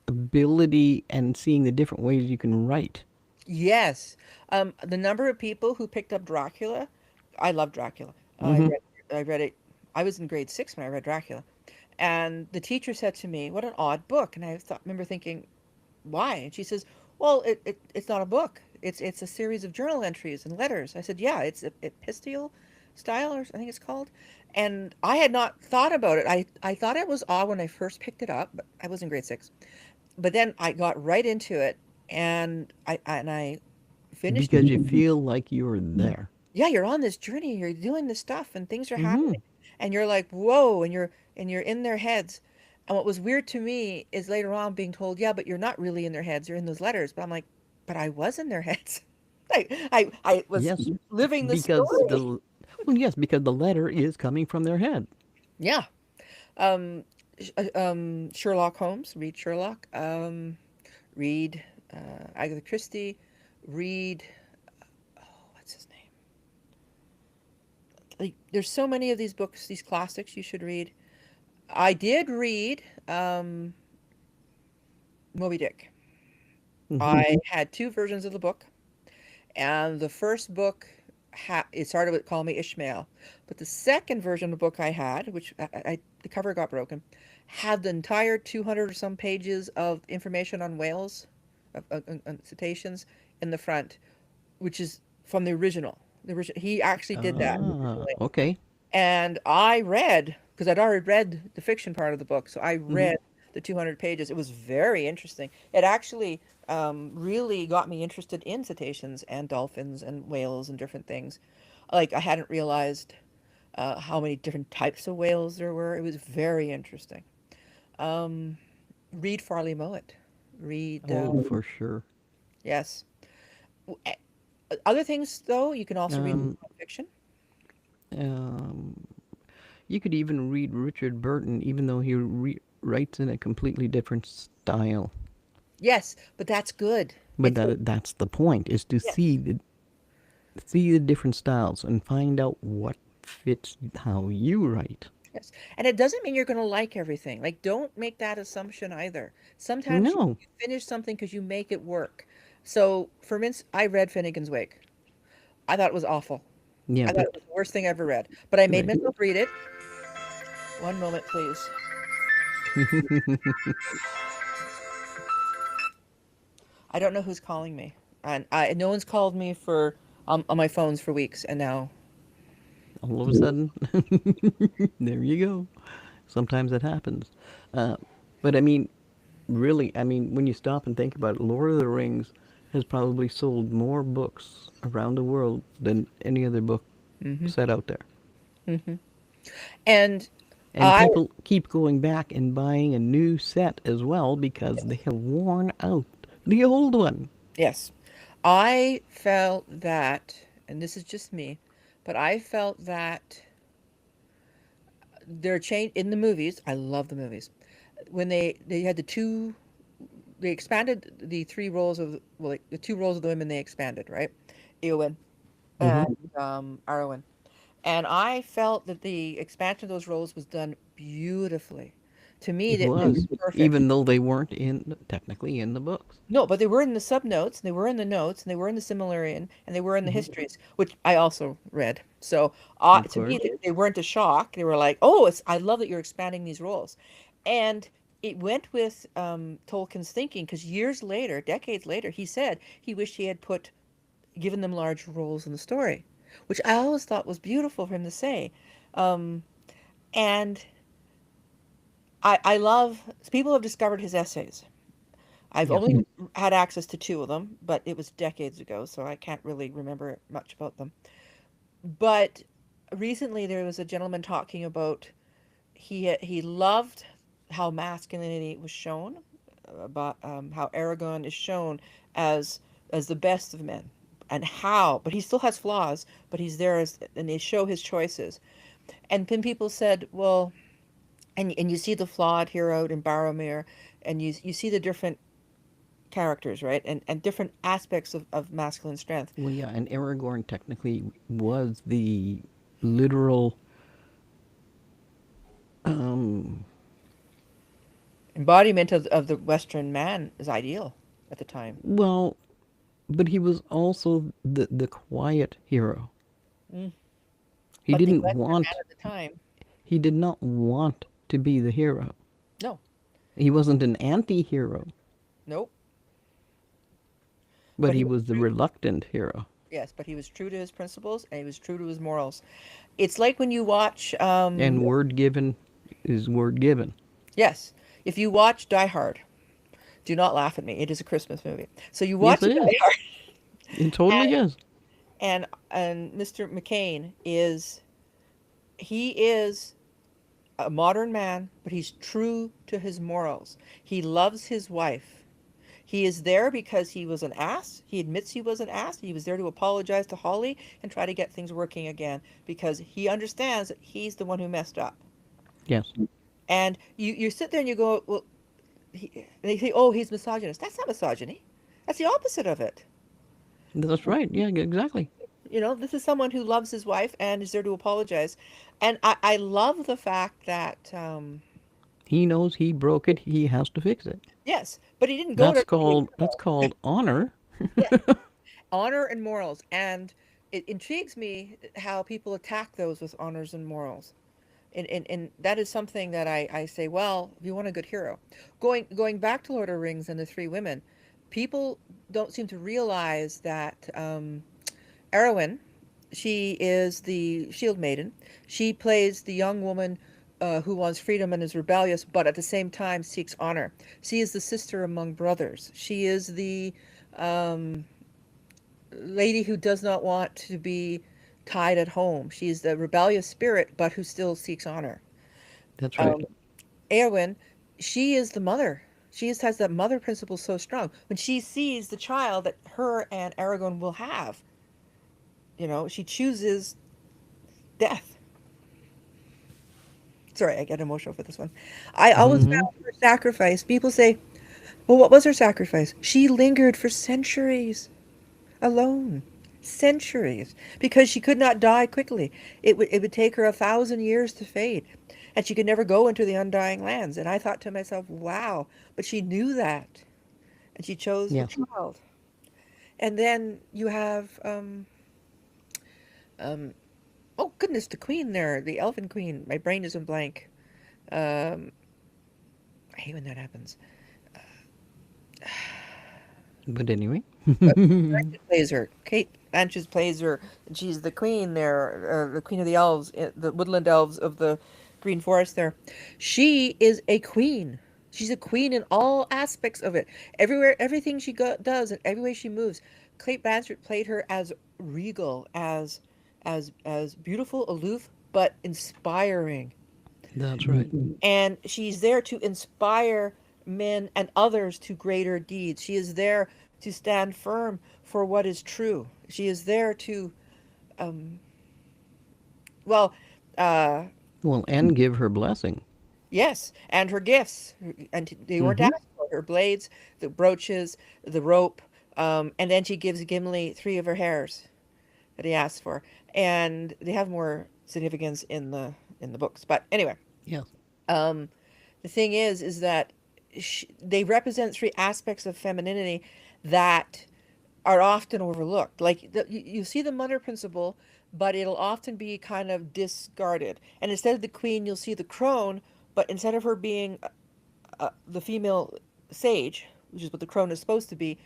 ability and seeing the different ways you can write. Yes. The number of people who picked up Dracula, I love Dracula. Mm-hmm. I read it. I was in grade six when I read Dracula, and the teacher said to me, "What an odd book." And remember thinking, "Why?" And she says, "Well, it's not a book. It's a series of journal entries and letters." I said, "Yeah, it's epistolal style, or I think it's called." And I had not thought about it. I thought it was odd when I first picked it up, but I was in grade six. But then I got right into it, and I finished Because you it. feel like you're there. Yeah, you're on this journey, you're doing this stuff, and things are Mm-hmm. happening, and you're like, whoa, and you're in their heads. And what was weird to me is later on being told, yeah, but you're not really in their heads, you're in those letters. But I'm like, but I was in their heads. I was Yes, living the because story. yes, because the letter is coming from their head. Yeah. Um, Sherlock Holmes, read Sherlock. Read Agatha Christie. Read, what's his name? Like, there's so many of these books, these classics you should read. I did read Moby Dick. Mm-hmm. I had two versions of the book, and the first book it started with "Call Me Ishmael," but the second version of the book I had, which the cover got broken, had the entire 200 or some pages of information on whales, on cetaceans in the front, which is from the original. He actually did that Ah, originally. okay. And I read, because I'd already read the fiction part of the book, so I Mm-hmm. read the 200 pages. It was very interesting. It actually really got me interested in cetaceans and dolphins and whales and different things. Like, I hadn't realized how many different types of whales there were. It was very interesting. Um, Read Farley Mowat. Read, Oh, for sure. yes. W- a- Other things, though, you can also read Um, fiction. um, you could even read Richard Burton, even though he writes in a completely different style. Yes, but that's good. But It's a, that's the point: is to yes. see the different styles and find out what fits how you write. Yes. And it doesn't mean you're going to like everything. Like, don't make that assumption either. Sometimes No. you finish something because you make it work. So, for instance, I read Finnegan's Wake. I thought it was awful. Yeah, I thought but it was the worst thing I ever read. But I made right. myself read it. One moment, please. I don't know who's calling me. And no one's called me for on my phones for weeks. And now, All of a sudden, there you go. Sometimes it happens. Uh, but I mean, really, I mean, when you stop and think about it, Lord of the Rings has probably sold more books around the world than any other book Hmm. set out there. Hmm. And And I, people keep going back and buying a new set as well because they have worn out the old one. yes, I felt that, and this is just me, but I felt that their change in the movies. I love the movies. When they had the two, they expanded the three roles of, well, like, the two roles of the women they expanded, right? Eowyn and Hmm. Arwen. And I felt that the expansion of those roles was done beautifully. To me, It that was was, perfect. even though they weren't in technically in the books. No, but they were in the subnotes, and they were in the notes, and they were in the similarian, and they were in the Hmm. histories, which I also read. So, Of to me, course. they weren't a shock. They were like, "Oh, I love that you're expanding these roles," and it went with Tolkien's thinking because years later, decades later, he said he wished he had given them large roles in the story, which I always thought was beautiful for him to say. Um, and I love people have discovered his essays. I've Yes. only had access to two of them, but it was decades ago, so I can't really remember much about them. But recently there was a gentleman talking about he loved how masculinity was shown, about how Aragon is shown as the best of men, and how, but he still has flaws, but he's there as, and they show his choices. And then people said, well, and you see the flawed hero in Boromir, and you see the different characters, right? And different aspects of masculine strength. Well, yeah, and Aragorn technically was the literal. Um, Embodiment of the Western man is ideal at the time. well, but he was also the quiet hero. Mm. He But the didn't Western man want. at the time, He did not want to be the hero. no, He wasn't an anti-hero, nope. but But he he was was the true. reluctant hero. Yes, but he was true to his principles and he was true to his morals. It's like when you watch, And word given is word given. yes, if you watch Die Hard, do not laugh at me. It is a Christmas movie. So you Yes, watch it Die is. Hard, It totally is. and Mr. McCain is he is a modern man, but he's true to his morals. He loves his wife. He is there because he was an ass. He admits he was an ass. He was there to apologize to Holly and try to get things working again because he understands that he's the one who messed up. Yes, And you sit there and you go, well, they say, oh, he's misogynist. That's not misogyny. That's the opposite of it. that's right. Yeah, exactly. You know, this is someone who loves his wife and is there to apologize. And I love the fact that, He knows he broke it. He has to fix it. yes, but he didn't go That's to the called that's called honor. yeah, honor and morals. And it intrigues me how people attack those with honors and morals. And that is something that I say, well, if you want a good hero. Going back to Lord of the Rings and the three women, people don't seem to realize that Arwen, she is the shield maiden. She plays the young woman who wants freedom and is rebellious, but at the same time seeks honor. She is the sister among brothers. She is the um, lady who does not want to be tied at home. She's the rebellious spirit, but who still seeks honor. That's right. Um, Eowyn, she is the mother. She just has that mother principle so strong. When she sees the child that her and Aragorn will have, she chooses death. Sorry, I get emotional for this one. I always Hmm. found her sacrifice. People say, well, what was her sacrifice? She lingered for centuries alone. Centuries. Because she could not die quickly. It would take her 1,000 years to fade. And she could never go into the undying lands. And I thought to myself, wow. But she knew that. And she chose the Yes. child. And then you have, um, oh goodness, the queen there, the elfin queen. My brain isn't blank. Um, I hate when that happens. But anyway. Blanchett plays her. Kate Blanchett plays her. And she's the queen there, the queen of the elves, the woodland elves of the green forest there. She is a queen. She's a queen in all aspects of it. Everywhere, everything she does, and every way she moves. Kate Blanchett played her as regal, as beautiful, aloof, but inspiring. That's right. And she's there to inspire men and others to greater deeds. She is there to stand firm for what is true. She is there to, um, well, uh, Well, and give her blessing. yes, and her gifts, and they weren't Mm-hmm. asked for. Her blades, the brooches, the rope, and then she gives Gimli three of her hairs that he asked for, and they have more significance in the books. But anyway, Yes. um, the thing is that they represent three aspects of femininity that are often overlooked. Like you see the mother principle, but it'll often be kind of discarded. And instead of the queen, you'll see the crone, but instead of her being the female sage, which is what the crone is supposed to be,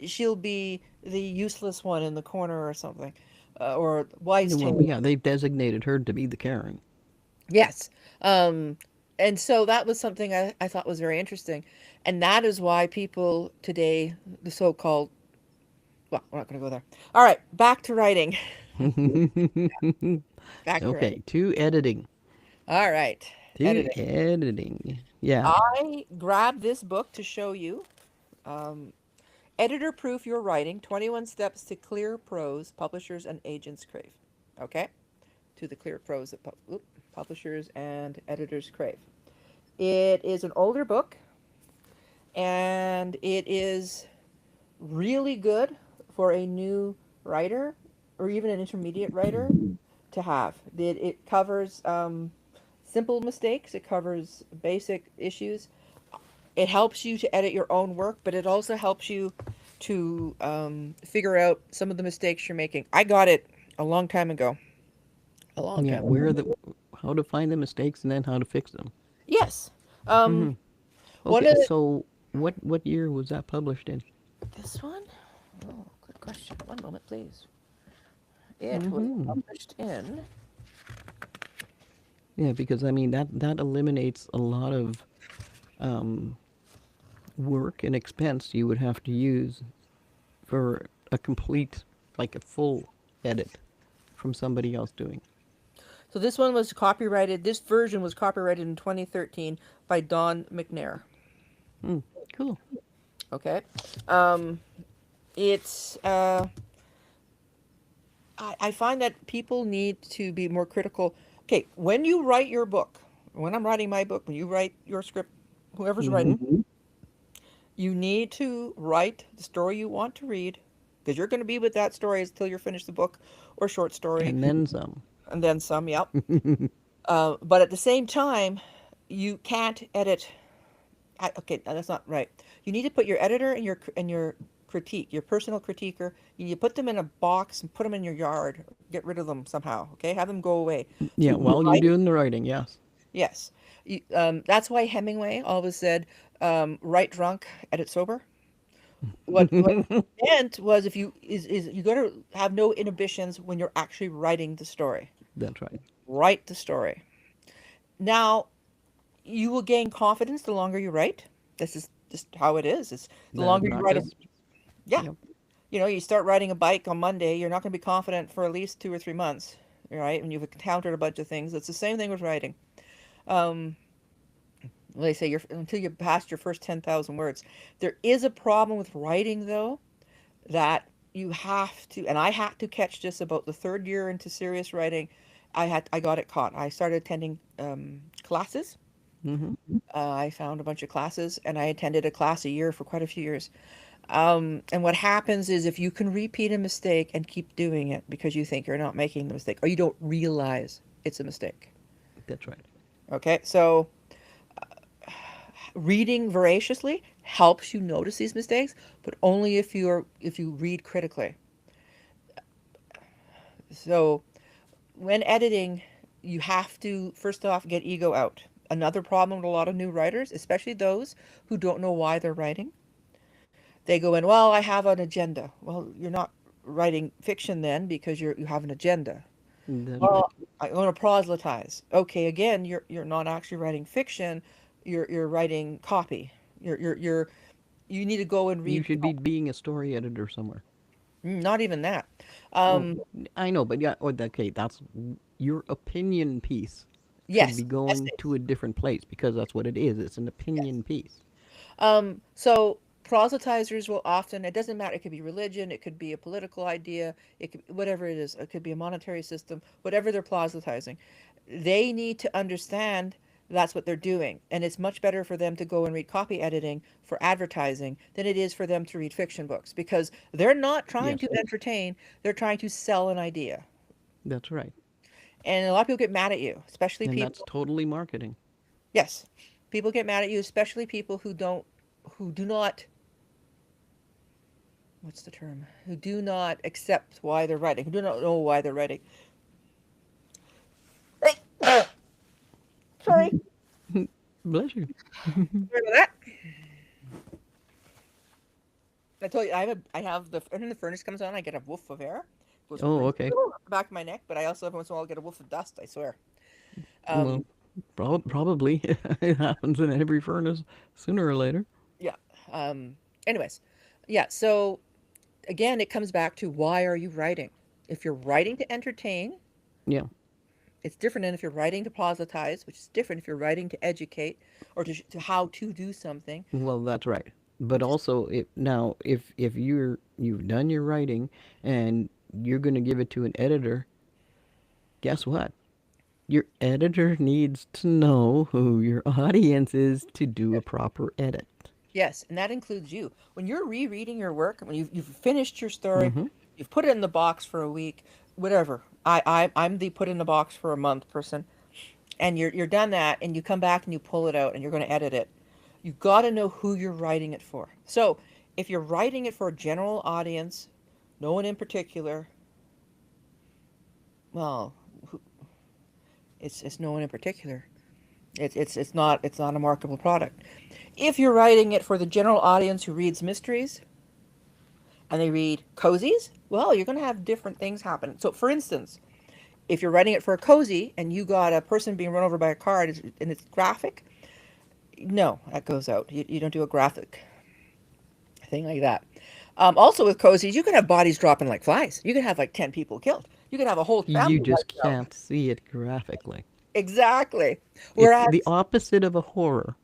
she'll be the useless one in the corner or something, or wives' Well, tale. yeah, they've designated her to be the Karen. Yes. Um, and so that was something I thought was very interesting. And that is why people today, the so called, well, we're not going to go there. All right, back to writing. Back to writing. Okay, to editing. All right, To editing. editing. Yeah. I grabbed this book to show you. Um, Editor Proof Your Writing 21 Steps to Clear Prose Publishers and Agents Crave. Okay? To the clear prose that publishers and editors crave. It is an older book and it is really good for a new writer or even an intermediate writer to have. It covers simple mistakes, it covers basic issues. It helps you to edit your own work, but it also helps you to figure out some of the mistakes you're making. I got it a long time ago. A long Yeah, time ago. where are the how to find the mistakes and then how to fix them. Yes. Um, Mm-hmm. one Okay, of the, so what year was that published in? this one? Oh, good question. One moment, please. It was Mm-hmm. published in. Yeah, because I mean that eliminates a lot of um, work and expense you would have to use for a complete, like a full edit from somebody else doing. So this one was copyrighted. This version was copyrighted in 2013 by Don McNair. Mm, cool. Okay. Um, it's I find that people need to be more critical. Okay, when you write your book, when I'm writing my book, when you write your script, whoever's Mm-hmm. writing, you need to write the story you want to read because you're going to be with that story until you're finished the book or short story And then some. and then some, yep. But at the same time, you can't edit. Okay, no, that's not right. You need to put your editor and your critique, your personal critiquer. You need to put them in a box and put them in your yard. Get rid of them somehow. Okay, have them go away. Yeah, So you're while you're writing. doing the writing, yes. Yes, that's why Hemingway always said, "Write drunk, edit sober." What he meant was if you is you got to have no inhibitions when you're actually writing the story. That's right. Write the story. Now, you will gain confidence the longer you write. This is just how it is. It's the longer you Not write a, just. yeah. Yep. You know, you start riding a bike on Monday, you're not going to be confident for at least 2 or 3 months, right? And you've encountered a bunch of things. It's the same thing with writing. Um, they say you're until you pass your first 10,000 words. There is a problem with writing though that you have to, and I had to catch this about the third year into serious writing. I got it caught. I started attending classes. Mm-hmm. I found a bunch of classes, and I attended a class a year for quite a few years. And what happens is if you can repeat a mistake and keep doing it because you think you're not making the mistake, or you don't realize it's a mistake. That's right. Okay, so reading voraciously helps you notice these mistakes, but only if you read critically. So when editing, you have to first off get ego out. Another problem with a lot of new writers, especially those who don't know why they're writing, they go in, well, I have an agenda. Well, you're not writing fiction then because you have an agenda. That's right. Well, I want to proselytize. Okay, again, you're not actually writing fiction. you're writing copy. You're you need to go and You read. should be being a story editor somewhere. Not even that. Well, Um, I know, but yeah, okay, that's your opinion piece should yes, be going to essays. a different place because that's what it is. It's an Yes. opinion piece. So proselytizers will often, it doesn't matter, it could be religion, it could be a political idea, it could whatever it is, it could be a monetary system, whatever they're proselytizing. They need to understand that's what they're doing. And it's much better for them to go and read copy editing for advertising than it is for them to read fiction books because they're not trying Yes, to entertain, they're trying to sell an idea. that's right. And a lot of people get mad at you, especially And that's people, totally marketing. yes, people get mad at you, especially people who do not, what's the term? Who do not accept why they're writing, who do not know why they're writing. Sorry, Bless you. sorry about that. I told you I have the and then the furnace comes on, I get a woof of air, goes Oh, right okay. up the back of my neck, but I also every once in a while get a woof of dust. I swear. Um, Well, probably it happens in every furnace sooner or later. yeah. Anyways, yeah. So again, it comes back to why are you writing? If you're writing to entertain, Yeah. it's different than if you're writing to proselytize, which is different if you're writing to educate or to how to do something. Well, that's right. But also, if you've done your writing and you're going to give it to an editor, guess what? Your editor needs to know who your audience is to do a proper edit. Yes, and that includes you. When you're rereading your work, when you've finished your story, Mm-hmm. you've put it in the box for a week, whatever. I'm the put in the box for a month person, and you're done that, and you come back and you pull it out, and you're going to edit it. You got to know who you're writing it for. So if you're writing it for a general audience, no one in particular, well, it's no one in particular. It's not a marketable product. If you're writing it for the general audience who reads mysteries and they read cozies, well, you're going to have different things happen. So, for instance, if you're writing it for a cozy and you got a person being run over by a car and it's graphic, no, that goes out. You don't do a graphic thing like that. Also, with cozies, you can have bodies dropping like flies. You can have like 10 people killed. You can have a whole You family just wiped out. can't see it graphically. Exactly. It's the Whereas, opposite of a horror.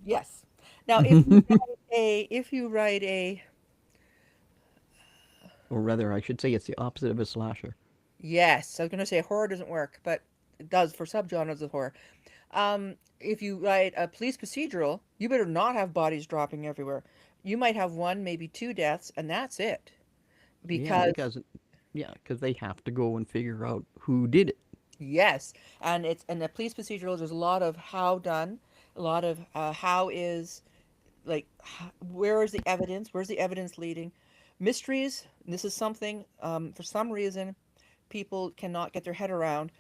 yes. Now, if you write a Or rather, I should say it's the opposite of a slasher. yes, I was going to say horror doesn't work, but it does for subgenres of horror. If you write a police procedural, you better not have bodies dropping everywhere. You might have one, maybe two deaths, and that's it. Yeah, Because because they have to go and figure out who did it. yes, and it's and the police procedurals. There's a lot of how done, a lot of how is like where is the evidence? Where's the evidence leading? Mysteries. This is something for some reason people cannot get their head around.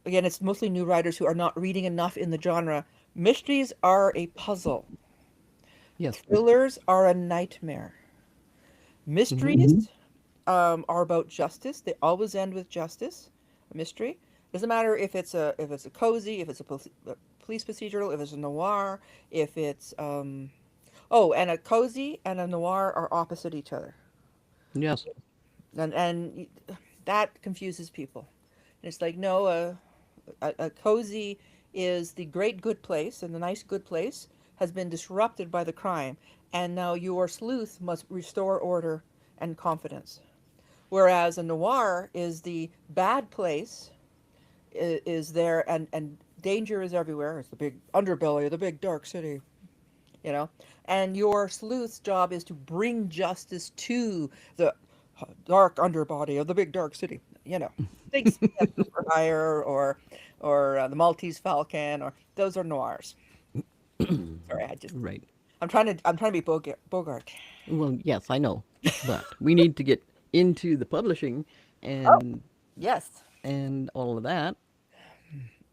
Again, it's mostly new writers who are not reading enough in the genre. Mysteries are a puzzle. Yes. Thrillers are a nightmare. Mm-hmm. Mysteries are about justice. They always end with justice. A mystery doesn't matter if it's a cozy, if it's a police procedural, if it's a noir, if it's oh, and a cozy and a noir are opposite each other, Yes. and that confuses people. And it's like no, a cozy is the great good place, and the nice good place has been disrupted by the crime, and now your sleuth must restore order and confidence. Whereas a noir is the bad place is there, and danger is everywhere. It's the big underbelly of the big dark city, you know. And your sleuth's job is to bring justice to the dark underbody of the big dark city. You know, think Sunset for Hire or the Maltese Falcon or those are noirs. Sorry, Right. I'm trying to be Bogart. Well, yes, I know, but we need to get into the publishing Oh, and yes. all of that.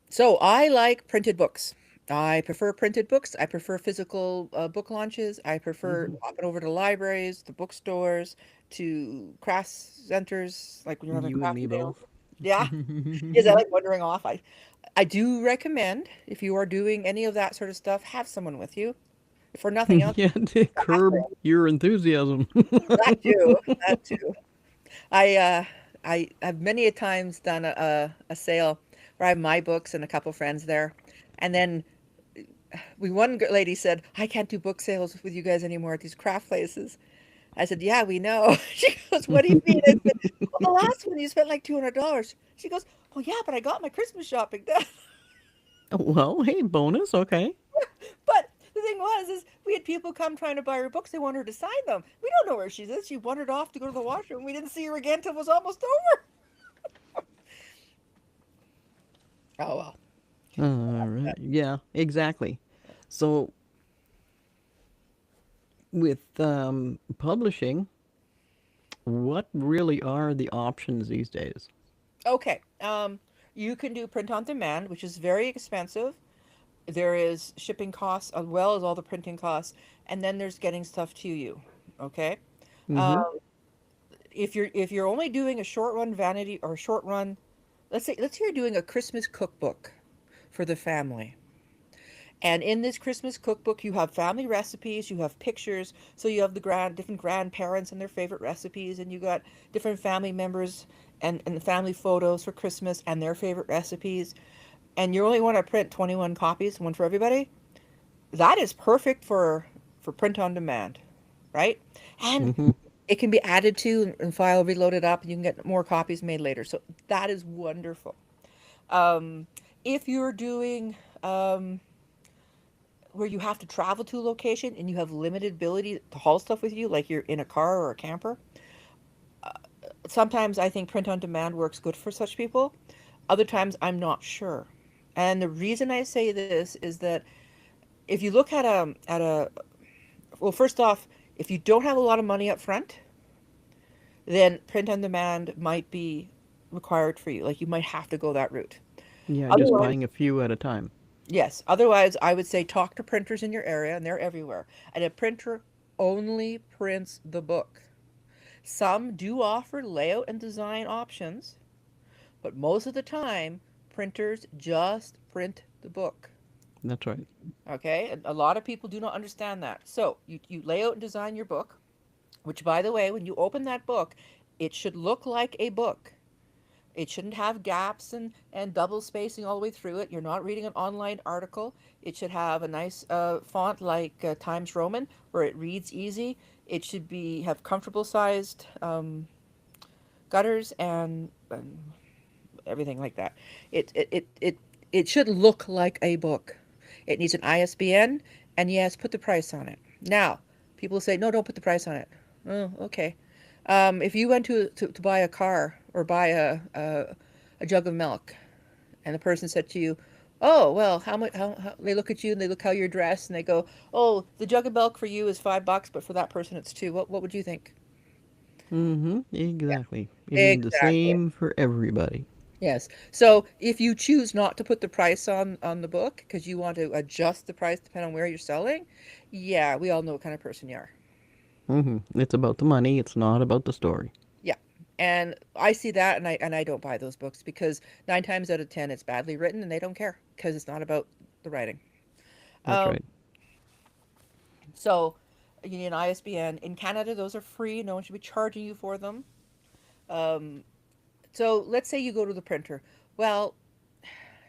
So I like printed books. I prefer printed books. I prefer physical book launches. I prefer Hmm. popping over to libraries, to bookstores, to craft centers, like when you're having a You and me craft sale. both. Yeah. Is that like wandering off? I do recommend if you are doing any of that sort of stuff, have someone with you. If for nothing else, Yeah, to the hassle. curb your enthusiasm. That too. That too. I I have many a times done a sale where I have my books and a couple friends there, and then one lady said, "I can't do book sales with you guys anymore at these craft places." I said, "Yeah, we know." She goes, "What do you mean?" I said, "Well, the last one you spent like $200." She goes, "Well, yeah, but I got my Christmas shopping done." Well, hey, bonus, okay. But the thing was, is we had people come trying to buy her books. They want her to sign them. We don't know where she is. She wandered off to go to the washroom. We didn't see her again till it was almost over. Oh well. All right. Yeah, exactly. So with publishing, what really are the options these days? Okay. You can do print on demand, which is very expensive. There is shipping costs as well as all the printing costs, and then there's getting stuff to you. Okay. Mm-hmm. Um, if you're only doing a short run vanity or a short run, let's say you're doing a Christmas cookbook for the family. And in this Christmas cookbook, you have family recipes, you have pictures, so you have the different grandparents and their favorite recipes, and you got different family members and family photos for Christmas and their favorite recipes. And you only want to print 21 copies, one for everybody. That is perfect for print on demand, right? And Mm-hmm. it can be added to and file reloaded up, and you can get more copies made later. So that is wonderful. Um, if you're doing where you have to travel to a location and you have limited ability to haul stuff with you, like you're in a car or a camper, sometimes I think print on demand works good for such people. Other times I'm not sure. And the reason I say this is that if you look at a well, first off, if you don't have a lot of money up front, then print on demand might be required for you. Like you might have to go that route. Yeah, just Otherwise, buying a few at a time. yes. Otherwise, I would say talk to printers in your area, and they're everywhere. And a printer only prints the book. Some do offer layout and design options, but most of the time, printers just print the book. That's right. Okay? And a lot of people do not understand that. So you lay out and design your book, which, by the way, when you open that book, it should look like a book. It shouldn't have gaps and double spacing all the way through it. You're not reading an online article. It should have a nice font like Times Roman where it reads easy. It should be have comfortable sized gutters and everything like that. It should look like a book. It needs an ISBN, and yes, put the price on it. Now, people say, no, don't put the price on it. Oh, okay. If you went to buy a car or buy a jug of milk, and the person said to you, "Oh, well, how much?" How they look at you and they look how you're dressed and they go, "Oh, the jug of milk for you is $5, but for that person it's two." What would you think? Mm-hmm. Exactly. It Yeah, ain't the exactly. same for everybody. Yes. So if you choose not to put the price on the book because you want to adjust the price depending on where you're selling, yeah, we all know what kind of person you are. Mm-hmm. It's about the money. It's not about the story. Yeah. And I see that and I don't buy those books because 9 times out of 10 it's badly written and they don't care because it's not about the writing. That's Um, right. so you need an ISBN. In Canada, those are free. No one should be charging you for them. Um, so let's say you go to the printer. Well,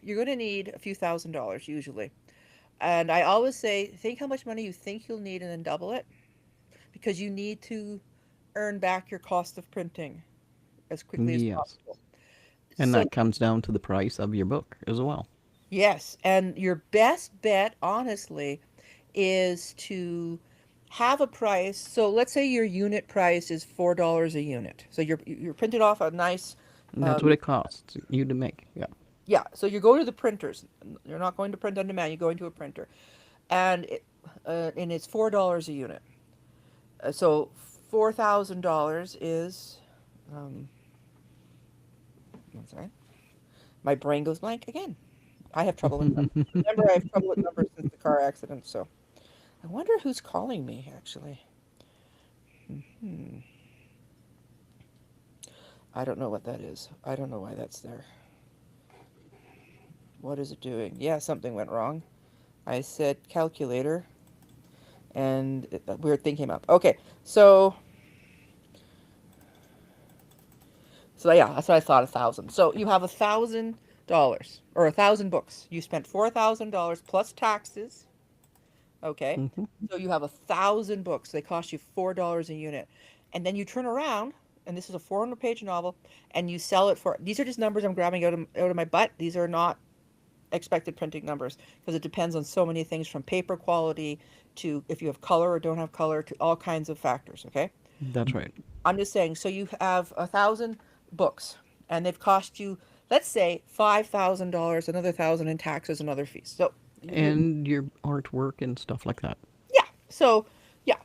you're going to need a few $1,000s usually. And I always say, think how much money you think you'll need and then double it because you need to earn back your cost of printing as quickly as Yes. possible. And So, that comes down to the price of your book as well. yes, and your best bet, honestly, is to have a price. So, let's say your unit price is $4 a unit. So, you're printed off a nice, And that's what um, it costs you to make. Yeah. yeah. So, you're going to the printers. You're not going to print on demand. You're going to a printer, and it's $4 a unit. So $4,000 is, um, I'm sorry, my brain goes blank again. I have trouble with numbers. Remember, I have trouble with numbers since the car accident. So I wonder who's calling me actually. Hmm. I don't know what that is. I don't know why that's there. What is it doing? Yeah, something went wrong. I said calculator, and a weird thing came up. Okay, so yeah, that's what I thought. 1,000. So you have $1,000 or 1,000 books. You spent $4,000 plus taxes. Okay, Hmm. so you have 1,000 books. They cost you $4 a unit, and then you turn around, and this is a 400-page novel, and you sell it for. These are just numbers I'm grabbing out of my butt. These are not expected printing numbers because it depends on so many things from paper quality to if you have color or don't have color to all kinds of factors. Okay, That's right. I'm just saying. So you have 1,000 books, and they've cost you, let's say, $5,000, another thousand in taxes and other fees. So you, And your artwork and stuff like that. yeah.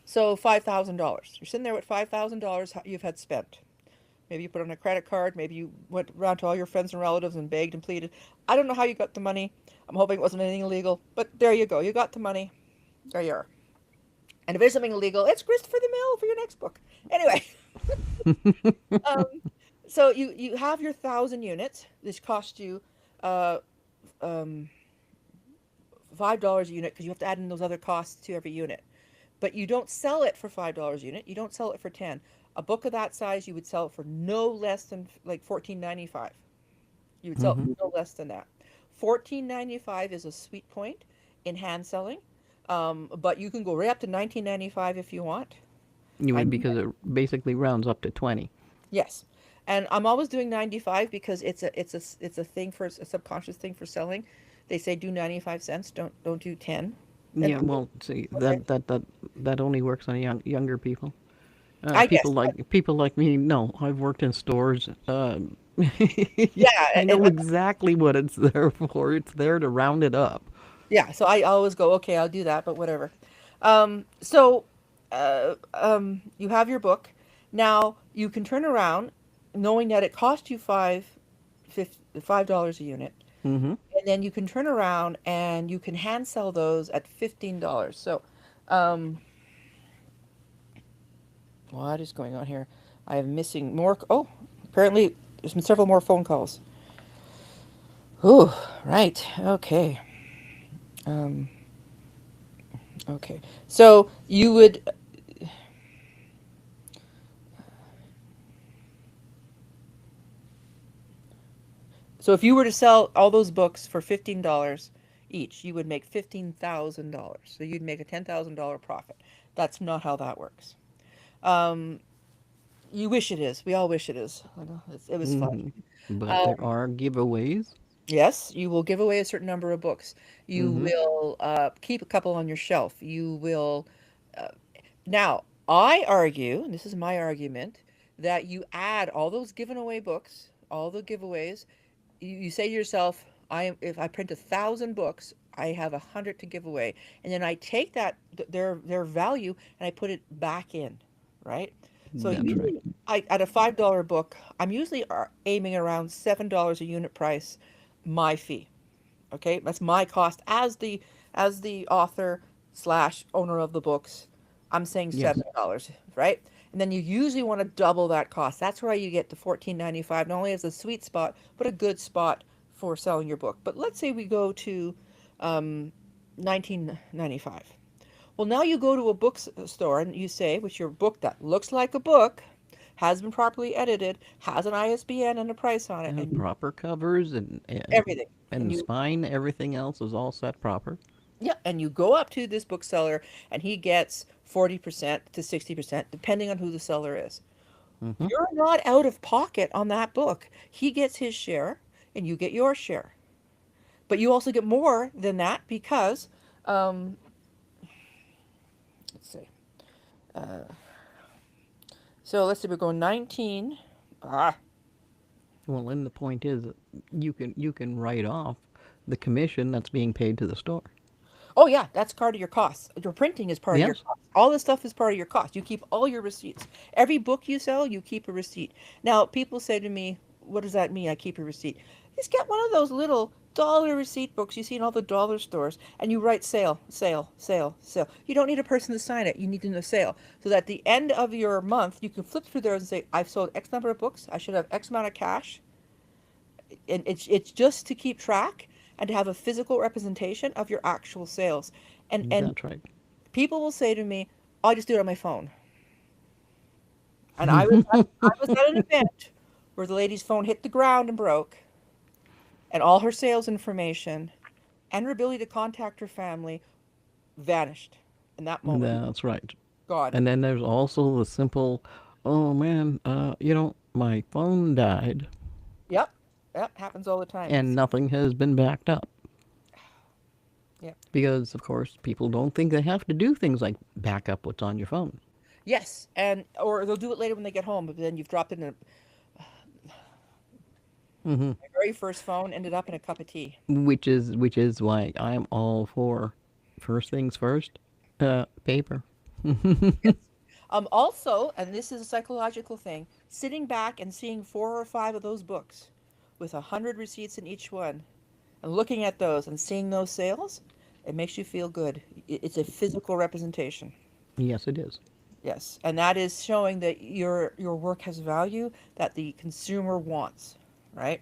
So $5,000. You're sitting there with $5,000 you've had spent. Maybe you put it on a credit card. Maybe you went around to all your friends and relatives and begged and pleaded. I don't know how you got the money. I'm hoping it wasn't anything illegal. But there you go. You got the money. There you are. And if it is something illegal, it's grist for the mill for your next book. Anyway, um, so you have your 1,000 units. This cost you uh, um, $5 a unit because you have to add in those other costs to every unit. But you don't sell it for $5 a unit. You don't sell it for 10. A book of that size, you would sell it for no less than like 14.95. You would sell Hmm. it for no less than that. 14.95 is a sweet point in hand selling, but you can go right up to 19.95 if you want. You I mean because it basically rounds up to 20? Yes, and I'm always doing 95 because it's a thing for a subconscious thing for selling. They say do 95 cents, don't do 10. And Yeah, well, see, okay, that only works on younger people. I guess. People like me. No, I've worked in stores. Yeah, I know exactly what it's there for. It's there to round it up. yeah, so I always go, okay, I'll do that, but whatever. So you have your book. Now you can turn around, knowing that it cost you $5 a unit, Hmm. and then you can turn around and you can hand sell those at $15. So, um, what is going on here? I am missing more. Oh, apparently there's been several more phone calls. Oh, right. Okay. Um, okay. So you would. So if you were to sell all those books for $15 each, you would make $15,000. So you'd make a $10,000 profit. That's not how that works. Um, you wish it is. We all wish it is. I know it was fun. Hmm. But Um, there are giveaways. yes, you will give away a certain number of books. You Hmm. will keep a couple on your shelf. You will. Uh, Now, I argue, and this is my argument, that you add all those given away books, all the giveaways. You say to yourself, if I print 1,000 books, I have 100 to give away, and then I take their value and I put it back in, right? So That's right. usually, at a $5 book, I'm usually aiming around $7 a unit price, my fee. Okay, that's my cost as the author slash owner of the books. I'm saying Yes. $7, right? And then you usually want to double that cost. That's where you get to 14.95, not only as a sweet spot, but a good spot for selling your book. But let's say we go to 19.95. Well, now you go to a bookstore and you say, with your book that looks like a book, has been properly edited, has an ISBN and a price on it, and Proper covers and everything. And and you spine. Everything else is all set proper. Yeah, and you go up to this bookseller and he gets 40% to 60%, depending on who the seller is. Hmm. You're not out of pocket on that book. He gets his share and you get your share. But you also get more than that because, um, let's see. Uh, so let's see, we're going 19. Ah, Well, and the point is, you can write off the commission that's being paid to the store. oh, yeah, that's part of your costs. Your printing is part of your Yes. cost. All this stuff is part of your cost. You keep all your receipts. Every book you sell, you keep a receipt. Now, people say to me, what does that mean? I keep a receipt. Just get one of those little dollar receipt books you see in all the dollar stores, and you write sale, sale, sale, sale. You don't need a person to sign it. You need to know sale. So that at the end of your month, you can flip through there and say, I've sold X number of books. I should have X amount of cash. And it's just to keep track and to have a physical representation of your actual sales. And That's right. people will say to me, I'll just do it on my phone. And I was at an event where the lady's phone hit the ground and broke, and all her sales information and her ability to contact her family vanished in that moment. That's right. Gone. And then there's also the simple, oh man, my phone died Yep. Yep. Happens all the time. and nothing has been backed up. Yep. Because, of course, people don't think they have to do things like back up what's on your phone. Yes, and or they'll do it later when they get home, but then you've dropped it in a Hmm. my very first phone ended up in a cup of tea. Which is why I'm all for first things first, paper. Also, and this is a psychological thing, sitting back and seeing 4 or 5 of those books with 100 receipts in each one and looking at those and seeing those sales, it makes you feel good. It's a physical representation. Yes, it is. Yes, and that is showing that your work has value that the consumer wants, right?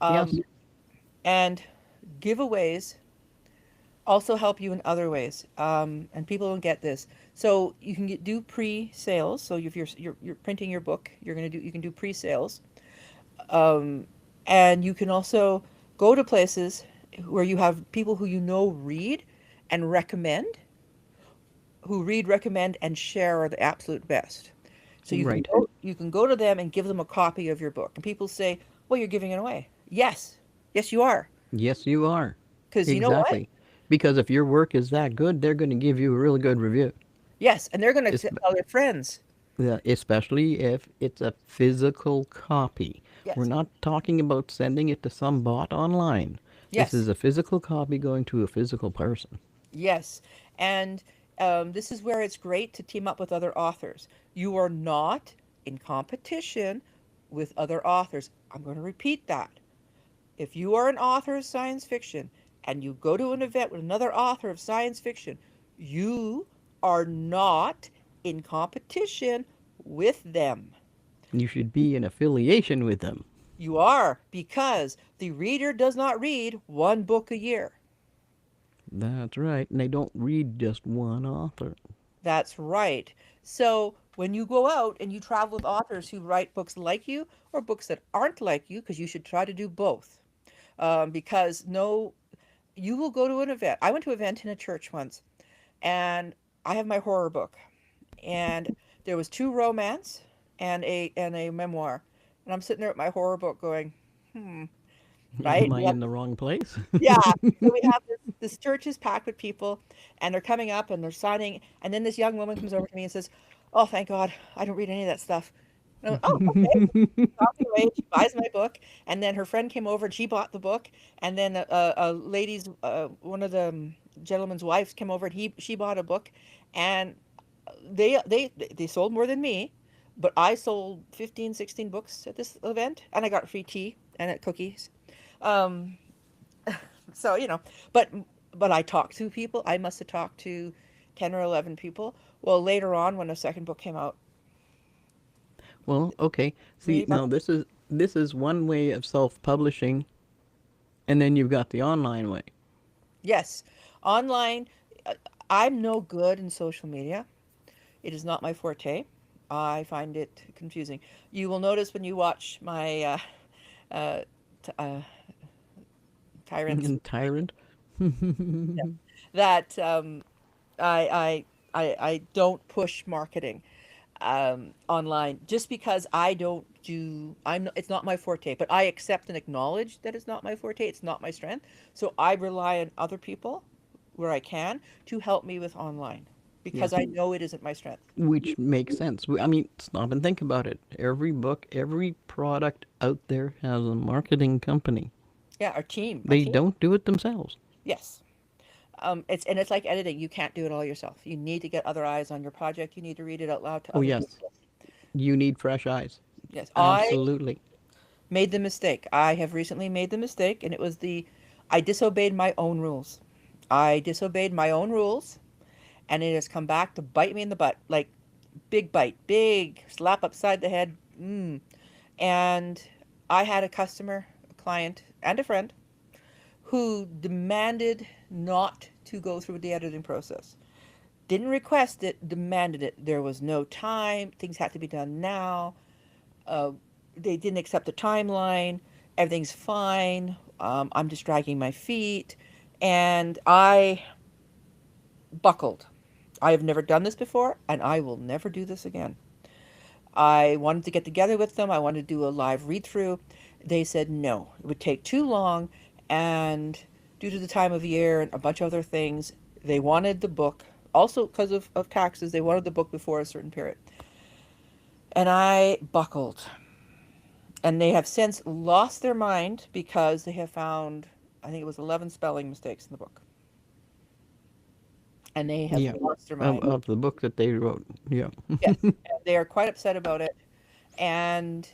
Yes. Um, and giveaways also help you in other ways. And people don't get this. So you can do pre-sales. So if you're printing your book, you can do pre-sales. Um, and you can also go to places where you have people who read and recommend, who read, recommend, and share are the absolute best. So Right. you can go to them and give them a copy of your book. And people say, "Well, you're giving it away." Yes, yes, you are. Yes, you are. Because you know what? Exactly. Because if your work is that good, they're going to give you a really good review. Yes, and they're going to Es- tell their friends. yeah, especially if it's a physical copy. We're Yes, not talking about sending it to some bot online. This is yes, a physical copy going to a physical person. yes. And this is where it's great to team up with other authors. You are not in competition with other authors. I'm going to repeat that. If you are an author of science fiction and you go to an event with another author of science fiction, you are not in competition with them. You should be in affiliation with them. You are, because the reader does not read one book a year. That's right. And they don't read just one author. That's right. So when you go out and you travel with authors who write books like you or books that aren't like you, because you should try to do both. Because no, you will go to an event. I went to an event in a church once, and I have my horror book, and there was 2 romance and a memoir, and I'm sitting there with my horror book going, right? Am I in the wrong place? Yeah. So we have this church is packed with people, and they're coming up and they're signing. And then this young woman comes over to me and says, "Oh, thank God, I don't read any of that stuff." And I went, "Oh, okay." Talking away, she buys my book, and then her friend came over and she bought the book. And then one of the gentleman's wives came over and she bought a book, and they sold more than me, but I sold 15, 16 books at this event, and I got free tea and cookies. Um, so but I talked to people. I must have talked to 10 or 11 people. Well, later on, when a second book came out, Well, okay. See, three now months. this is one way of self-publishing, and then you've got the online way. Yes, online. uh, I'm no good in social media. It is not my forte. I find it confusing. You will notice when you watch my uh, t- tyrants And tyrant. that I don't push marketing online just because I don't do it's not my forte, but I accept and acknowledge that it's not my forte, it's not my strength. So I rely on other people where I can to help me with online because Yes, I know it isn't my strength. which makes sense. I mean, stop and think about it. Every book, every product out there has a marketing company. Yeah, our team, a They team. don't do it themselves. Yes. It's like editing. You can't do it all yourself. You need to get other eyes on your project. You need to read it out loud to Oh, other yes. people. You need fresh eyes. Yes, Absolutely. made the mistake. I have recently made the mistake, and it was I disobeyed my own rules. I disobeyed my own rules, and it has come back to bite me in the butt. Like, big bite, big slap upside the head. And I had a customer, a client, and a friend who demanded not to go through the editing process. Didn't request it, demanded it. There was no time. Things had to be done now. Uh, they didn't accept the timeline. Everything's fine. I'm just dragging my feet. And I buckled. I have never done this before, and I will never do this again. I wanted to get together with them. I wanted to do a live read through. They said no, it would take too long. And due to the time of year and a bunch of other things, they wanted the book. Also, because of taxes, they wanted the book before a certain period. And I buckled. And they have since lost their mind because they have found, I think it was 11 spelling mistakes in the book. And they have Yeah. lost their mind. Of the book that they wrote. Yeah. Yes. And they are quite upset about it. And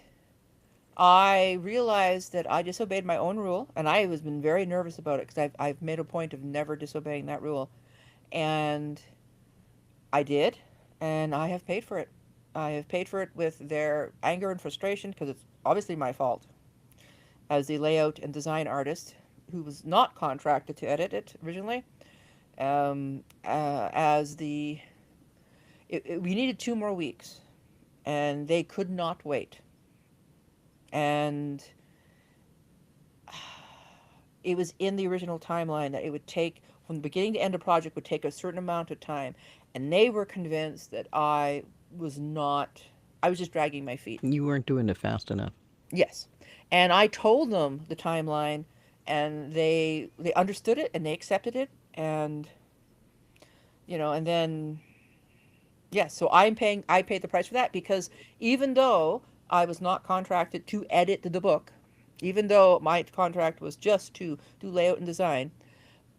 I realized that I disobeyed my own rule, and I was been very nervous about it because I've made a point of never disobeying that rule, and I did, and I have paid for it. I have paid for it with their anger and frustration because it's obviously my fault as the layout and design artist who was not contracted to edit it originally. As the we needed 2 more weeks, and they could not wait, and it was in the original timeline that it would take from the beginning to end a project would take a certain amount of time, and they were convinced that was not I was just dragging my feet. You weren't doing it fast enough. Yes. And I told them the timeline, and they understood it and they accepted it, and and then yes, so I paid the price for that because even though I was not contracted to edit the book, even though my contract was just to do layout and design,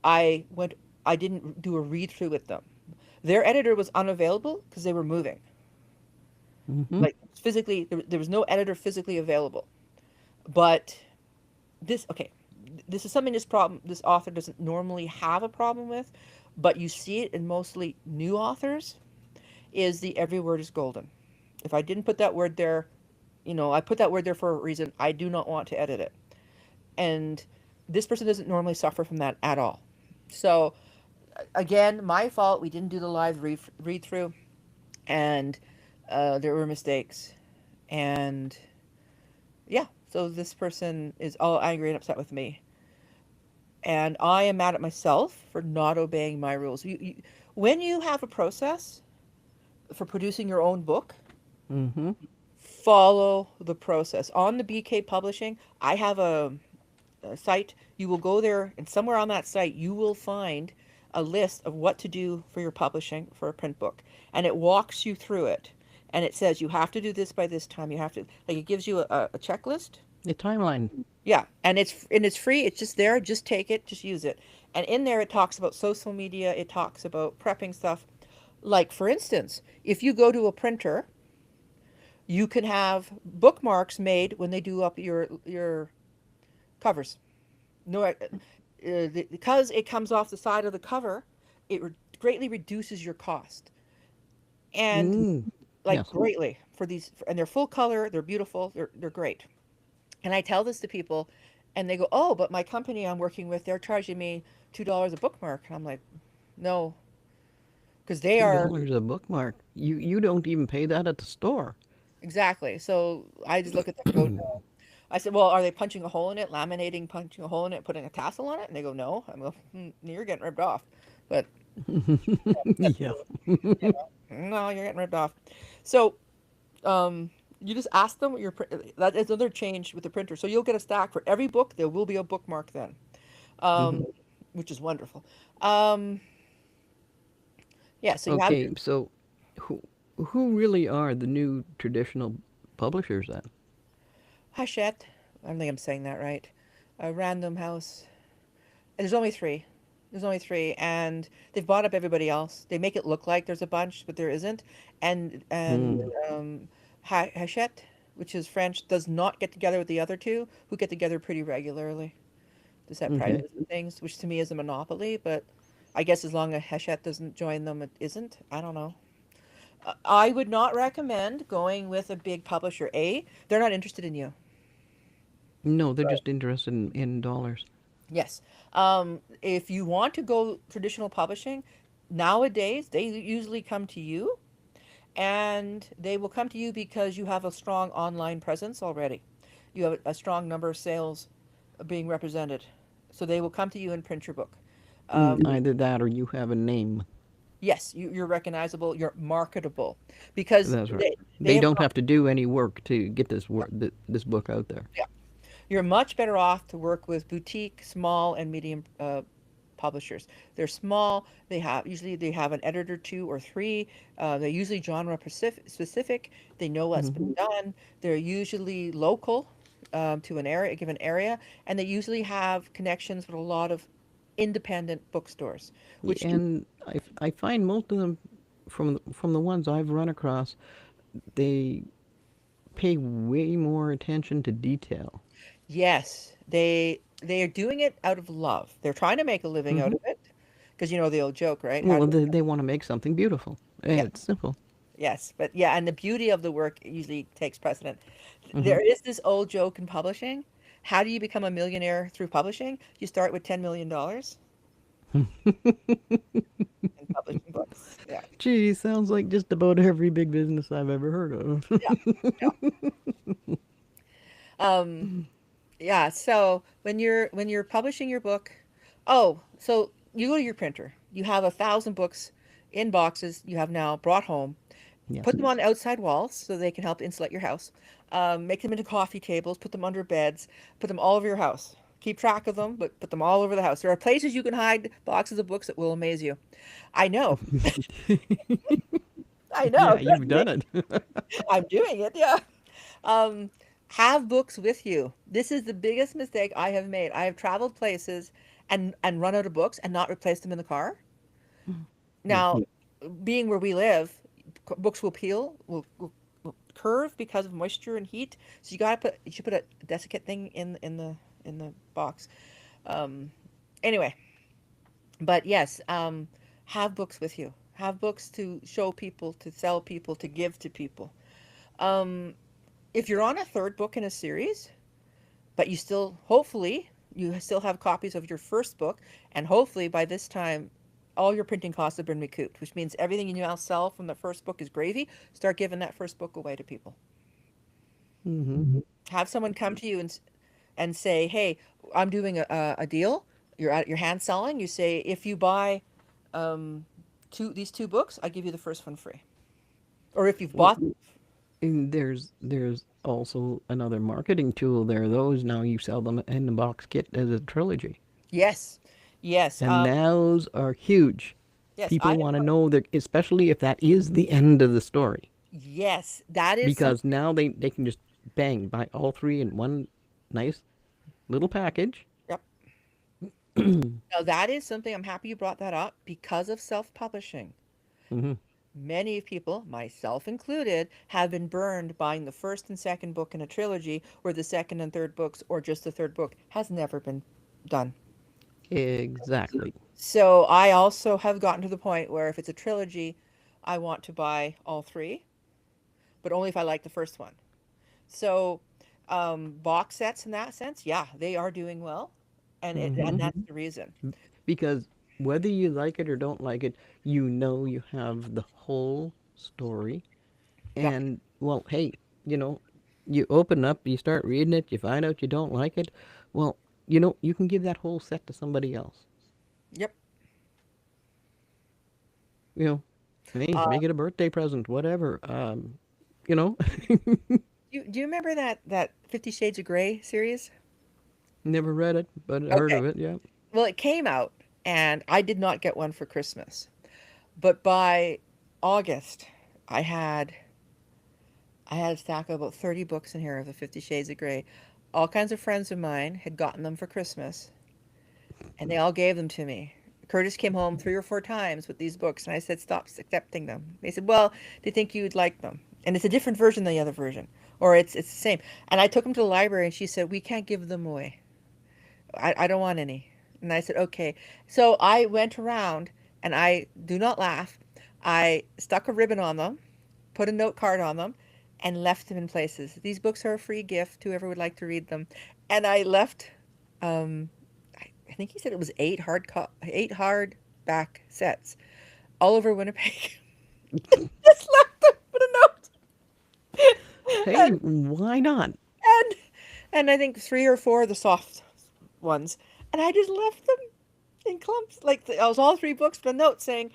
I went I didn't do a read through with them. Their editor was unavailable because they were moving. Mm-hmm. Like physically there was no editor physically available. But okay, this is something this author doesn't normally have a problem with, but you see it in mostly new authors is the every word is golden. If I didn't put that word there, I put that word there for a reason. I do not want to edit it. And this person doesn't normally suffer from that at all. So again, my fault. We didn't do the live read through, and there were mistakes. And yeah, so this person is all angry and upset with me. And I am mad at myself for not obeying my rules. When you have a process for producing your own book, Mm-hmm. follow the process. On the BK Publishing, I have a site. You will go there, and somewhere on that site, you will find a list of what to do for your publishing for a print book. And it walks you through it. And it says you have to do this by this time. You have to, like, it gives you a checklist. The timeline. Yeah, and it's free. It's just there. Just take it. Just use it. And in there, it talks about social media. It talks about prepping stuff. Like for instance, if you go to a printer, you can have bookmarks made when they do up your covers. No, because it comes off the side of the cover, it greatly reduces your cost, and Mm. like Yes. greatly for these. And they're full color. They're beautiful. They're great. And I tell this to people, and they go, "Oh, but my company I'm working with, they're charging me $2 a bookmark." And I'm like, "No, because they Two are dollars a bookmark. You don't even pay that at the store. exactly." So I just look at them and go, "No." I said, "Well, are they punching a hole in it, laminating, punching a hole in it, putting a tassel on it?" And they go, "No." I'm go, "You're getting ripped off." But Yeah. no, you're getting ripped off. So you just ask them what your that is another change with the printer. So you'll get a stack for every book. There will be a bookmark then, Hmm. um, which is wonderful. Um, yeah. So you have Okay, so who who really are the new traditional publishers then? Hachette. I don't think I'm saying that right. A Random House. There's only three. There's only three, and they've bought up everybody else. They make it look like there's a bunch, but there isn't. And Mm. Hachette which is French, does not get together with the other two, who get together pretty regularly to set Okay. prices and things, which to me is a monopoly. But I guess as long as Hachette doesn't join them, it isn't. I don't know. I would not recommend going with a big publisher. A, they're not interested in you. No, they're just interested in dollars. Yes. If you want to go traditional publishing, nowadays they usually come to you, and they will come to you because you have a strong online presence already. You have a strong number of sales being represented. So they will come to you and print your book. Either that or you have a name. Yes, you're recognizable, you're marketable because That's right. they They have, don't have to do any work to get this book out there. yeah, you're much better off to work with boutique, small and medium publishers. They're small. They have an editor, two or three. They're usually genre specific. They know what's been Hmm. done. They're usually local to an area, a given area, and they usually have connections with a lot of independent bookstores, which do, And I find most of them from the ones I've run across, they pay way more attention to detail. yes, they are doing it out of love. They're trying to make a living out Hmm. of it because you know the old joke, right? How Well, do they want to make something beautiful. yeah. It's simple. Yes, but yeah, and the beauty of the work usually takes precedent. Hmm. There is this old joke in publishing. How do you become a millionaire through publishing? You start with $10 million in publishing books. Yeah, Gee, sounds like just about every big business I've ever heard of. yeah, yeah. Um, yeah. So when you're publishing your book, oh, so you go to your printer. You have 1,000 books in boxes you have now brought home. Yes. Put them on outside walls so they can help insulate your house. Make them into coffee tables, put them under beds, put them all over your house. Keep track of them, but put them all over the house. There are places you can hide boxes of books that will amaze you. I know. I know. Yeah, Trust you've me. done it. I'm doing it. Yeah. Um, have books with you. This is the biggest mistake I have made. I have traveled places and run out of books and not replaced them in the car. Yeah. Now, being where we live, books will peel, will curve because of moisture and heat. So you should put a desiccant thing in the box. Um, anyway, but yes, have books with you. Have books to show people, to sell people, to give to people. Um, if you're on a third book in a series, but you still, hopefully, you still have copies of your first book, and hopefully by this time, all your printing costs have been recouped, which means everything you now sell from the first book is gravy. Start giving that first book away to people. Hmm. Have someone come to you and say, "Hey, I'm doing a deal. You're at your hand selling. You say if you buy these two books, I give you the first one free. Or if you've Well, bought, and there's also another marketing tool there. Those now you sell them in the box kit as a trilogy, yes, yes, and those are huge. yes, I People want to know that, especially if that is the end of the story, yes, that is because something. now they can just bang buy all three in one nice little package. Yep. Now that is something I'm happy you brought that up because of self-publishing. Hmm. Many people, myself included, have been burned buying the first and second book in a trilogy where the second and third books, or just the third book, has never been done. Exactly. So I also have gotten to the point where if it's a trilogy, I want to buy all three, but only if I like the first one. So box sets in that sense, yeah, they are doing well, and Hmm. that's the reason. Because whether you like it or don't like it, you know you have the whole story. Yeah. And well, hey, you know, you open up, you start reading it, you find out you don't like it. Well, you can give that whole set to somebody else. Yep. You know, hey, Uh, make it a birthday present, whatever. You know, do you remember that 50 Shades of Grey series? never read it, but heard Okay. of it. Yeah. Well, it came out, and I did not get one for Christmas. But by August, I had I had a stack of about 30 books in here of the 50 Shades of Grey. All kinds of friends of mine had gotten them for Christmas, and they all gave them to me. Curtis came home 3 or 4 times with these books, and I said, "Stop accepting them." They said, "Well, they think you'd like them." And it's a different version than the other version. or it's the same. And I took them to the library, and she said, we can't give them away. I don't want any. And I said, okay. So I went around, and I do not laugh. I stuck a ribbon on them, put a note card on them, and left them in places. These books are a free gift to whoever would like to read them. And I left, um, I think he said it was eight hardback sets all over Winnipeg. Just left them with a note. Hey, and, why not? and and I think three or four of the soft ones, and I just left them in clumps. Like I was all three books, but a note saying,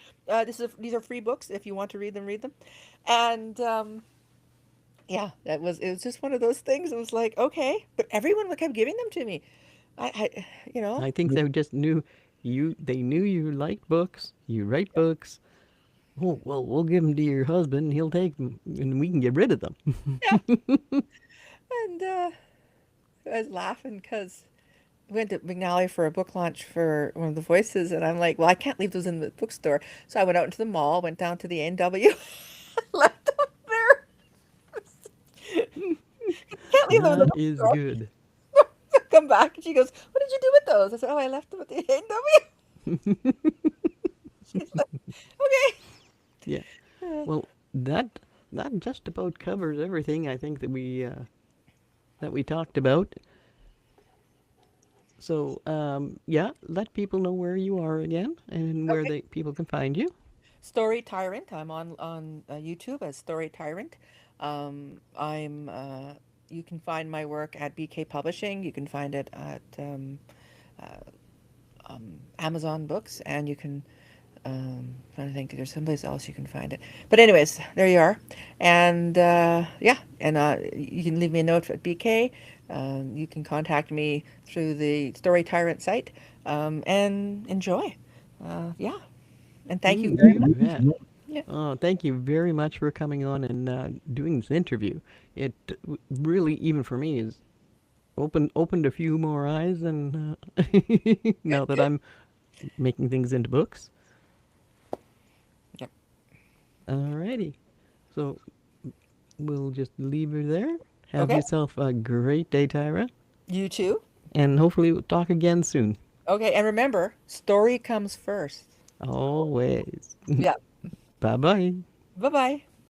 these are free books. If you want to read them, read them." And yeah, it was just one of those things. It was like, okay, but everyone kept giving them to me. I you know, I think they just knew you. They knew you liked books. You write books. Oh well, we'll give them to your husband. He'll take them, and we can get rid of them. yeah. And I was laughing because we went to McNally for a book launch for one of the voices, and I'm like, well, I can't leave those in the bookstore. So I went out into the mall, went down to the A&W, left them there. Can't leave them in the That is bookstore. good. Come back, and she goes, "What did you do with those?" I said, "Oh, I left them at the A&W." She's like, "Okay." Yeah. Uh, Well, that that just about covers everything I think that we talked about. So, yeah, let people know where you are again and where okay. they people can find you. Story Tyrant. I'm on YouTube as Story Tyrant. I'm you can find my work at BK Publishing. You can find it at Amazon Books, and you can trying to think there's someplace else you can find it. But anyways, there you are. And yeah, and you can leave me a note at BK. You can contact me through the Story Tyrant site, and enjoy. Yeah, and thank you very You much. bet. Yeah. Oh, thank you very much for coming on and doing this interview. It really, even for me, is opened a few more eyes, and now that I'm making things into books. Yep. Alrighty, so we'll just leave her there. Have Okay. yourself a great day, Tyra, You too. and hopefully we'll talk again soon. Okay, and remember, story comes first. Always. Yeah. Bye bye. Bye bye.